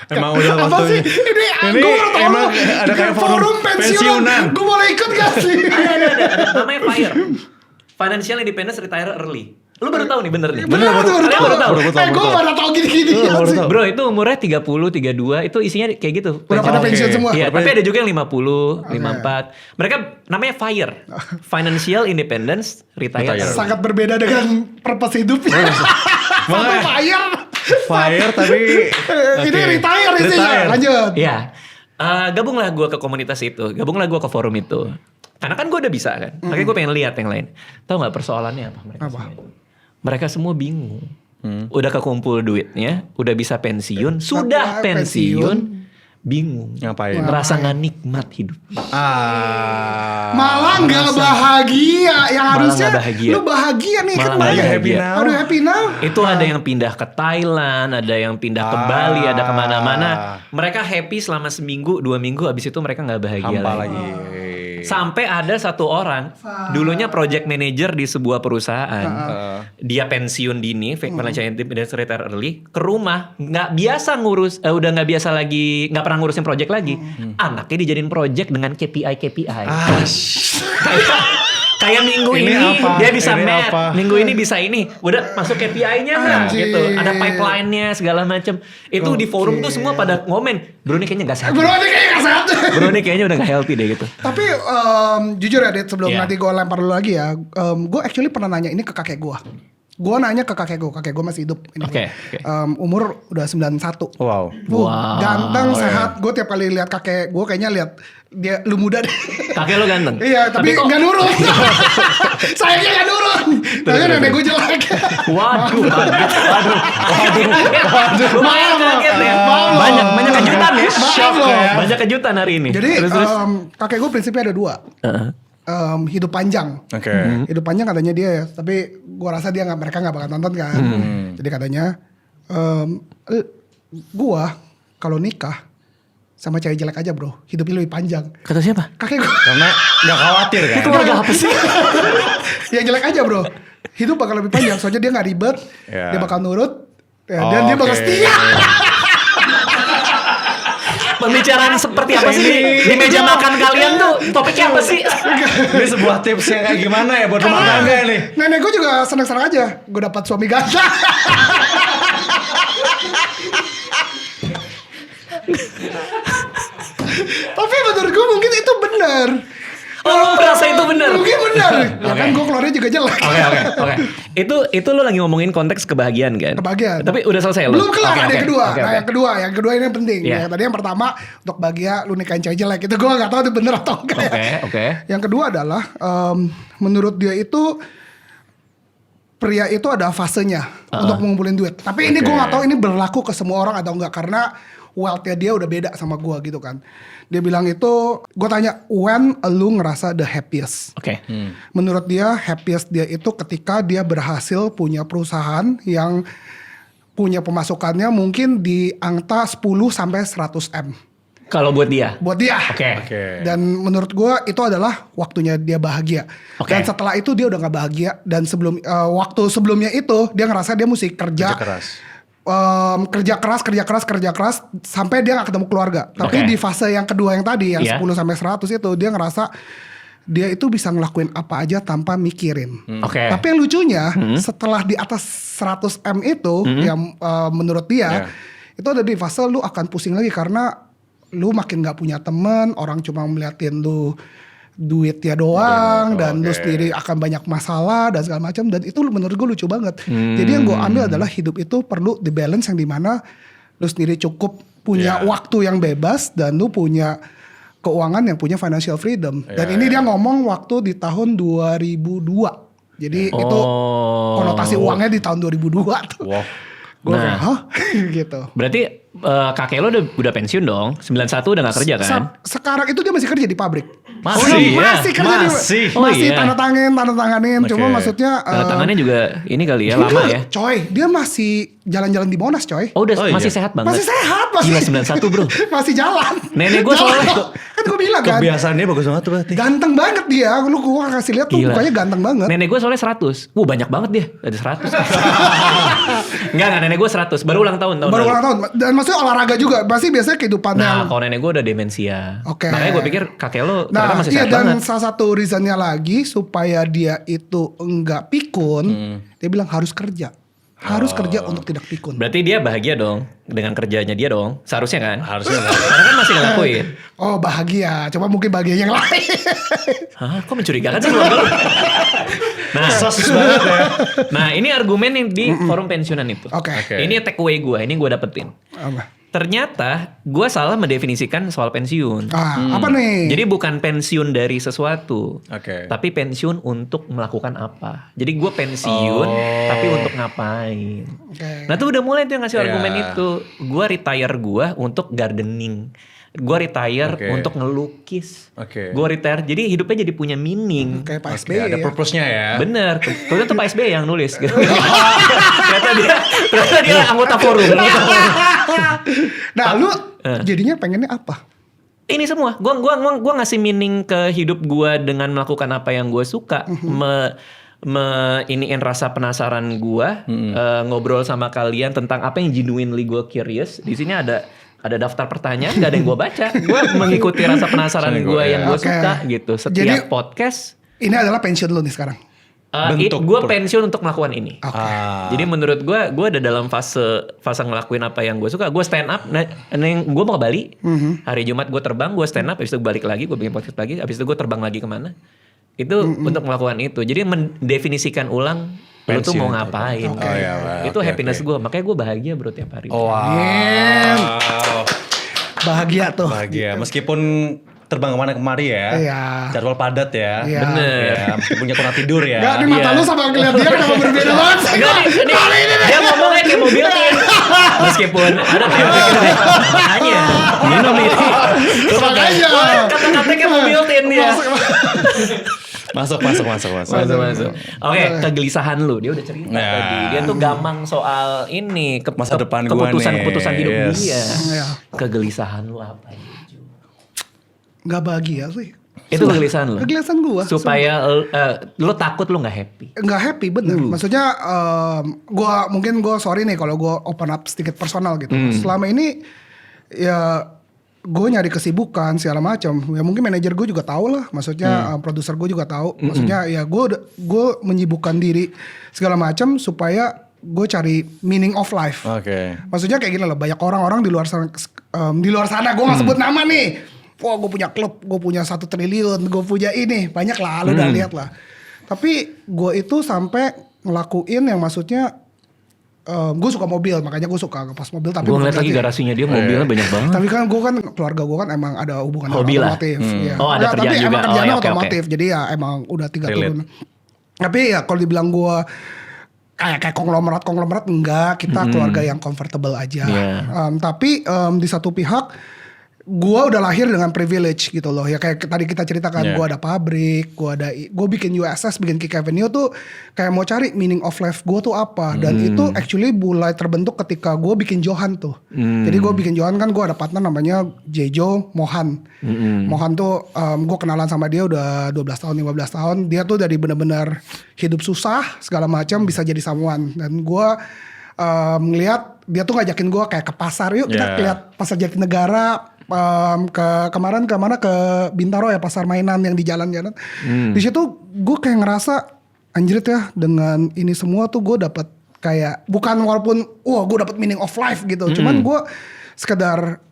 Emang udah Apa sih? waktunya. Ini Ini gue baru tahu emang lu ada kayak forum pensiunan. pensiunan. Gue boleh ikut gak sih? ada namanya FIRE. Financial independence retire early. Lu baru tahu nih bener nih. Bener tuh, Kalian baru tahu. gue baru tau gini-gini sih. Bro itu umurnya 30, 32 itu isinya kayak gitu. Udah pada pensiun semua. Iya, tapi ada juga yang 50, 54. Mereka namanya FIRE. Financial Independence Retire. Sangat berbeda dengan purpose hidupnya. Satu Fire tapi ini retire isinya. Lanjut. Iya. Gabunglah gue ke komunitas itu. Gabunglah gue ke forum itu. Karena kan gue udah bisa kan. Makanya gue pengen lihat yang lain. Tahu gak persoalannya apa mereka? Mereka semua bingung. Udah kekumpul duitnya, udah bisa pensiun, sudah pensiun, bingung. Ngapain? Ngerasa gak nikmat hidup. Malah gak bahagia. Yang harusnya bahagia. lu bahagia nih kan. Malah happy now. Aduh happy now. Itu ada yang pindah ke Thailand, ada yang pindah ke Bali, ada kemana-mana. Mereka happy selama seminggu, 2 minggu, abis itu mereka gak bahagia Hampa lagi. lagi. Sampai ada satu orang, dulunya project manager di sebuah perusahaan. Dia pensiun dini, financial independence retire early, ke rumah, nggak biasa ngurus, udah nggak biasa lagi, nggak pernah ngurusin project lagi. Anaknya dijadiin project dengan KPI. Kayak minggu ini apa? dia bisa Ini math, apa? minggu ini bisa ini, udah masuk KPI-nya nggak gitu, ada pipeline-nya segala macem. Itu di forum tuh semua pada ngomen, bro ini kayaknya nggak sehat. Bro ini kayaknya gak sehat. Bro ini kayaknya udah gak healthy deh gitu. Tapi jujur ya Dit, sebelum Iya. nanti gue lempar dulu lagi ya. Gue actually pernah nanya ini ke kakek gue. Gue nanya ke kakek gue masih hidup. Ini Oke. umur udah 91. Wow. Ganteng, sehat. Gue tiap kali lihat kakek gue kayaknya lihat dia lu muda deh. Kakek lo ganteng. Iya, tapi kok nggak nurun. Sayangnya nggak nurun. Tapi nenek gue jelek. Waduh, kaget. Lumayan kaget ya. Maaf. Banyak kejutan ya. Maaf loh. Banyak kejutan hari ini. Jadi Terus. kakek gue prinsipnya ada 2. Hidup panjang. Oke. Hidup panjang katanya dia ya, tapi gue rasa mereka nggak bakal nonton kan. Jadi katanya gue kalau nikah sama cewek jelek aja bro, hidupnya lebih panjang. Kata siapa? Kakek gue. Karena nggak khawatir kan? Itu keluarga apa sih? Yang jelek aja bro, hidup bakal lebih panjang. Soalnya dia nggak ribet, dia bakal nurut, dan dia bakal setia. Pembicaraan seperti apa sih di meja makan kalian tuh? Topiknya apa sih? Ini sebuah tips yang kayak gimana ya buat rumah tangga nih? Nenek gue juga seneng-seneng aja, gue dapat suami ganteng. Tapi menurut gue mungkin itu benar. Oh, lu merasa itu benar? Mungkin benar. Ya kan gue keluarnya juga jelek. Oke. Itu lu lagi ngomongin konteks kebahagiaan kan? Kebahagiaan. Tapi udah selesai lu? Belum kelar, ada yang kedua. Oke. Yang kedua ini yang penting. Iya. Ya, tadi yang pertama untuk bahagia lu nikahin cewek jelek. Itu gue gak tahu itu bener atau enggak. Oke. Yang kedua adalah menurut dia itu pria itu ada fasenya untuk mengumpulin duit. Tapi ini gue gak tahu ini berlaku ke semua orang atau enggak, karena wealth-nya dia udah beda sama gue gitu kan. Dia bilang itu, gue tanya, when lu ngerasa the happiest? Oke. Menurut dia, happiest dia itu ketika dia berhasil punya perusahaan yang punya pemasukannya mungkin di angka 10 sampai 100 M. Kalau buat dia? Buat dia. Oke. Dan menurut gue itu adalah waktunya dia bahagia. Oke. Dan setelah itu dia udah gak bahagia. Dan waktu sebelumnya itu dia ngerasa dia mesti kerja keras. Kerja keras sampai dia gak ketemu keluarga. Tapi di fase yang kedua yang tadi yang 10 sampai 100 itu dia ngerasa dia itu bisa ngelakuin apa aja tanpa mikirin. Oke. Tapi yang lucunya setelah di atas 100 M itu yang menurut dia itu ada di fase lu akan pusing lagi karena lu makin gak punya temen, orang cuma melihatin lu duitnya doang dan lu sendiri akan banyak masalah dan segala macam, dan itu menurut gue lucu banget. Jadi yang gue ambil adalah hidup itu perlu di balance yang dimana lu sendiri cukup punya waktu yang bebas dan lu punya keuangan yang punya financial freedom. Dan ini dia ngomong waktu di tahun 2002. Jadi itu konotasi uangnya di tahun 2002 tuh. Wow. Gue kayak, hah? Gitu. Berarti kakek lo udah pensiun dong? 91 udah gak kerja kan? Sekarang itu dia masih kerja di pabrik. Masih? Masih kerja Masih? masih iya. tanda tanganin. Cuma maksudnya Tangannya juga ini kali ya, lama ya? Coy, dia masih jalan-jalan di Monas coy. Oh udah Oh, masih iya. sehat banget? Masih sehat, Gila 91 bro. masih jalan. Nenek gue Jalan. soalnya Kan gue bilang kan. Kebiasaannya bagus banget tuh berarti. Ganteng banget dia. Lu gue kasih lihat tuh Gila. mukanya ganteng banget. Nenek gue soalnya 100. Banyak banget dia. Ada 100. Enggak, nenek gue 100. Baru ulang tahun. Baru ulang tahun. Dan maksudnya olahraga juga. Pasti biasanya kehidupannya. Nah, kalau nenek gue udah demensia. Oke. Makanya gue pikir kakek lo ternyata Nah, masih iya, sehat dan banget. salah satu reasonnya lagi supaya dia itu enggak pikun, dia bilang harus kerja. Harus kerja untuk tidak pikun. Berarti dia bahagia dong dengan kerjanya dia dong. Seharusnya kan? Harusnya Karena kan masih ngelakuin. Oh bahagia, coba mungkin bahagia yang lain. Hah? Kok mencurigakan sih keluarga lu? Nah, sos banget ya. nah ini argumen yang di forum pensiunan itu. Oke. Ini take away gue, ini gue dapetin. Apa? Ternyata gue salah mendefinisikan soal pensiun. Apa nih? Jadi bukan pensiun dari sesuatu, Oke. tapi pensiun untuk melakukan apa. Jadi gue pensiun, tapi untuk ngapain. Oke. Nah tuh udah mulai tuh yang ngasih Iya. argumen itu. Gue retire gue untuk gardening. Gue retire Oke. untuk ngelukis. Oke. Gue retire, jadi hidupnya jadi punya meaning. Kayak Pak Oke, SBY ada ya. purpose-nya ya. Bener, kebetulan tuh Pak SBY yang nulis. ternyata dia anggota forum. Nah lu jadinya pengennya apa? Ini semua, gua ngasih meaning ke hidup gua dengan melakukan apa yang gua suka, iniin rasa penasaran gua, ngobrol sama kalian tentang apa yang genuinely gua curious. Di sini ada daftar pertanyaan, nggak ada yang gua baca. Gua mengikuti rasa penasaran gua yang gua Oke. suka gitu. Setiap Jadi- podcast, Ini adalah pensiun lu nih sekarang. Bentuk gua pensiun untuk melakukan ini. Oke. Jadi menurut gue ada dalam fase ngelakuin apa yang gue suka. Gue stand up, gue mau ke Bali. Hari Jumat gue terbang, gue stand up, habis itu balik lagi, gue bikin podcast lagi, habis itu gue terbang lagi kemana. Itu untuk melakukan itu. Jadi mendefinisikan ulang, lu tuh Pensiun. mau ngapain. Oh, iya, Itu oke, happiness oke. gue. Makanya gue bahagia bro tiap hari. Oh, wow. Bahagia tuh. Bahagia. Meskipun terbang kemana kemari ya. Iya. Jadwal padat ya. Iya. Bener. Ya, meskipun punya kurang tidur ya. Gak, di mata Iya. lu sama ngeliat dia kenapa berbeda banget sih? Enggak, dia ngomongnya kayak mau built-in. Meskipun ada kayak makanya minum ini. Makanya. Kata-kata kayak mau built-in dia. Masuk. Masuk. Oke, kegelisahan lu. Dia udah cerita Ya. tadi. Dia tuh gamang soal ini Masa depan gua keputusan nih. hidup Yes. dia. Iya. Kegelisahan lu apa? Gak bahagia sih. Itu kegelisahan lu. Kegelisahan gua. Supaya lu takut lu nggak happy. Nggak happy bener. Maksudnya gue sorry nih kalau gue open up sedikit personal gitu. Selama ini ya gue nyari kesibukan segala macam. Ya mungkin manajer gue juga tahu lah. Maksudnya produser gue juga tahu. Maksudnya ya gue menyibukkan diri segala macam supaya gue cari meaning of life. Oke. Maksudnya kayak gini loh, banyak orang-orang di luar sana, gue gak sebut nama nih. Wah gue punya klub, gue punya 1 triliun, gue punya ini, banyak lah, lu udah lihat lah. Tapi gue itu sampai ngelakuin yang maksudnya, gue suka mobil, makanya gue suka ngepas mobil. Tapi Gue bukan ngeliat lagi berarti- garasinya dia mobilnya banyak banget. Tapi kan gue kan, keluarga gue kan emang ada hubungan dengan Hobi lah. otomotif. Ya. Oh, ada Tapi kerjaan emang juga. Oh, kerjaannya ya, oke, otomotif, jadi ya emang udah 3 Relate. turunan. Tapi ya kalau dibilang gue kayak konglomerat enggak, kita keluarga yang comfortable aja. Yeah. Tapi di satu pihak gue udah lahir dengan privilege gitu loh ya, kayak tadi kita ceritakan. Yeah. Gue ada pabrik, gue bikin USS, bikin Kick Avenue tuh kayak mau cari meaning of life gue tuh apa. Dan itu actually mulai terbentuk ketika gue bikin Johan tuh. Jadi gue bikin Johan kan, gue ada partner namanya Jejo Mohan. Mohan tuh gue kenalan sama dia udah 12 tahun 15 tahun. Dia tuh dari bener-bener hidup susah segala macam bisa jadi someone. Dan gue ngeliat dia tuh ngajakin gue kayak ke pasar, yuk kita lihat pasar Jatinegara. Kemarin kemana, ke Bintaro ya, pasar mainan yang di jalan-jalan. Di situ gue kayak ngerasa anjrit ya, dengan ini semua tuh gue dapat kayak, bukan walaupun gue dapat meaning of life gitu, cuman gue sekedar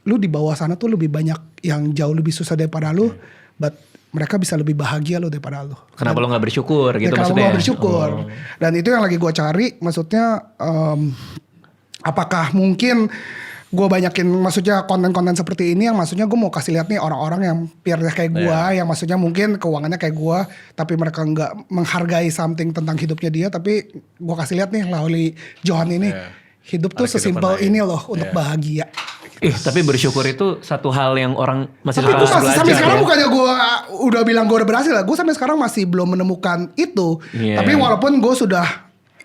lu di bawah sana tuh lebih banyak yang jauh lebih susah daripada lu, but mereka bisa lebih bahagia lo daripada lo. Kenapa lo gak bersyukur gitu Kenapa maksudnya? gue gak bersyukur. Dan itu yang lagi gue cari. Maksudnya apakah mungkin gue banyakin maksudnya konten-konten seperti ini yang maksudnya gue mau kasih lihat nih orang-orang yang peerless kayak gue, yang maksudnya mungkin keuangannya kayak gue, tapi mereka nggak menghargai something tentang hidupnya dia. Tapi gue kasih lihat nih Lawli Johan ini hidup tuh Ada sesimpel kehidupan ini lain. loh untuk bahagia. Tapi bersyukur itu satu hal yang orang masih Tapi gue harus masih sampai belajar sekarang ya. bukannya gue udah bilang gue udah berhasil lah. Gue sampai sekarang masih belum menemukan itu. Iya. Tapi walaupun gue sudah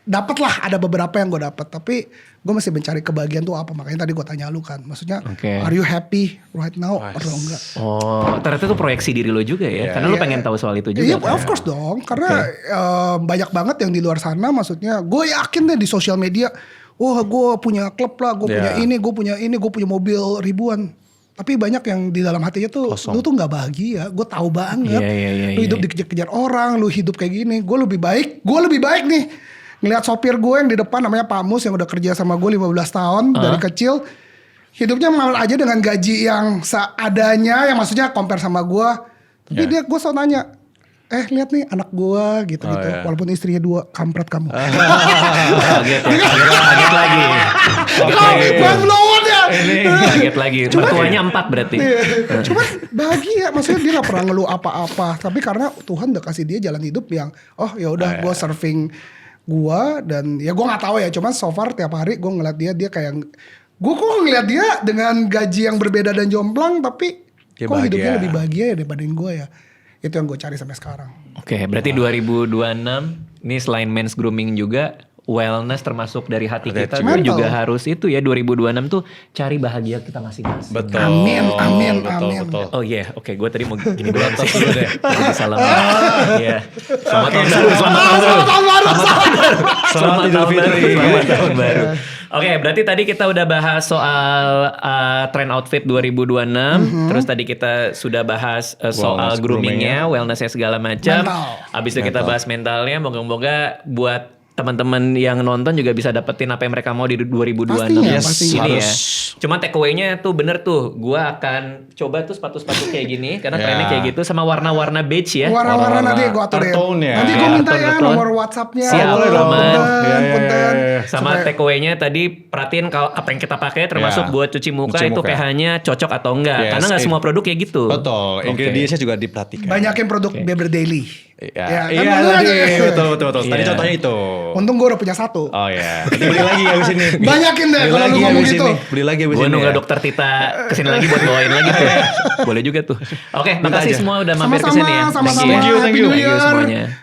dapat lah, ada beberapa yang gue dapat, tapi gue masih mencari kebahagiaan tuh apa. Makanya tadi gue tanya lu kan, maksudnya are you happy right now atau enggak? Oh, ternyata itu proyeksi diri lo juga ya, karena lo pengen tahu soal itu juga. Iya, of course dong, karena banyak banget yang di luar sana, maksudnya gue yakin deh di sosial media, wah gue punya klub lah, gue punya ini, gue punya mobil ribuan. Tapi banyak yang di dalam hatinya tuh, lu tuh gak bahagia, gue tahu banget. Lu hidup dikejar-kejar orang, lu hidup kayak gini, gue lebih baik nih. Ngeliat sopir gue yang di depan namanya Pak Mus yang udah kerja sama gue 15 tahun dari kecil. Hidupnya malah aja dengan gaji yang seadanya, yang maksudnya compare sama gue. Tapi gue selalu nanya, lihat nih anak gue gitu-gitu. Walaupun istrinya 2, kampret kamu. Kaget lagi. Kaget lagi. Mertuanya 4 berarti. Cuma bahagia, maksudnya dia gak pernah ngeluh apa-apa. Tapi karena Tuhan udah kasih dia jalan hidup yang, ya udah gue surfing gue, dan ya gue nggak tahu ya, cuman so far tiap hari gue ngeliat dia kayak, gue kok ngeliat dia dengan gaji yang berbeda dan jomplang, tapi dia kok hidupnya lebih bahagia ya daripada gue ya. Itu yang gue cari sampai sekarang. Oke, berarti 2026 ini selain men's grooming juga wellness termasuk dari hati kita juga harus itu ya, 2026 tuh cari bahagia kita masing-masing. Betul. Amin. Betul. Oh iya, oke, gue tadi mau gini dulu deh. Salam. Iya. Selamat tahun baru. Selamat tahun baru. Oke, berarti tadi kita udah bahas soal trend outfit 2026. Terus tadi kita sudah bahas soal groomingnya, wellnessnya segala macam. Abis itu kita bahas mentalnya. Moga-moga buat teman-teman yang nonton juga bisa dapetin apa yang mereka mau di 2026 ini ya. Cuma take away-nya tuh bener tuh. Gua akan coba tuh sepatu-sepatu kayak gini karena trennya kayak gitu, sama warna-warna beige ya. Warna-warna nanti gue aturin. Nanti gue minta ya nomor WhatsApp-nya. Siap, punten. Sama take away-nya tadi perhatiin kalau apa yang kita pakai termasuk buat cuci muka itu pH-nya cocok atau enggak. Karena enggak semua produk kayak gitu. Betul. Ingredients-nya juga diperhatikan. Banyakin produk Beber Daily. Iya tadi betul. Tadi contohnya itu. Untung gue udah punya 1. Oh ya. Beli lagi abis ini. Banyakin deh kalau lu ngomong gitu. Beli lagi abis ini. Gue nunggu dokter Tita kesini lagi buat bawain lagi tuh. Boleh juga tuh. Oke, makasih semua udah mampir kesini ya. Sama-sama. Thank you Happy New Year semuanya.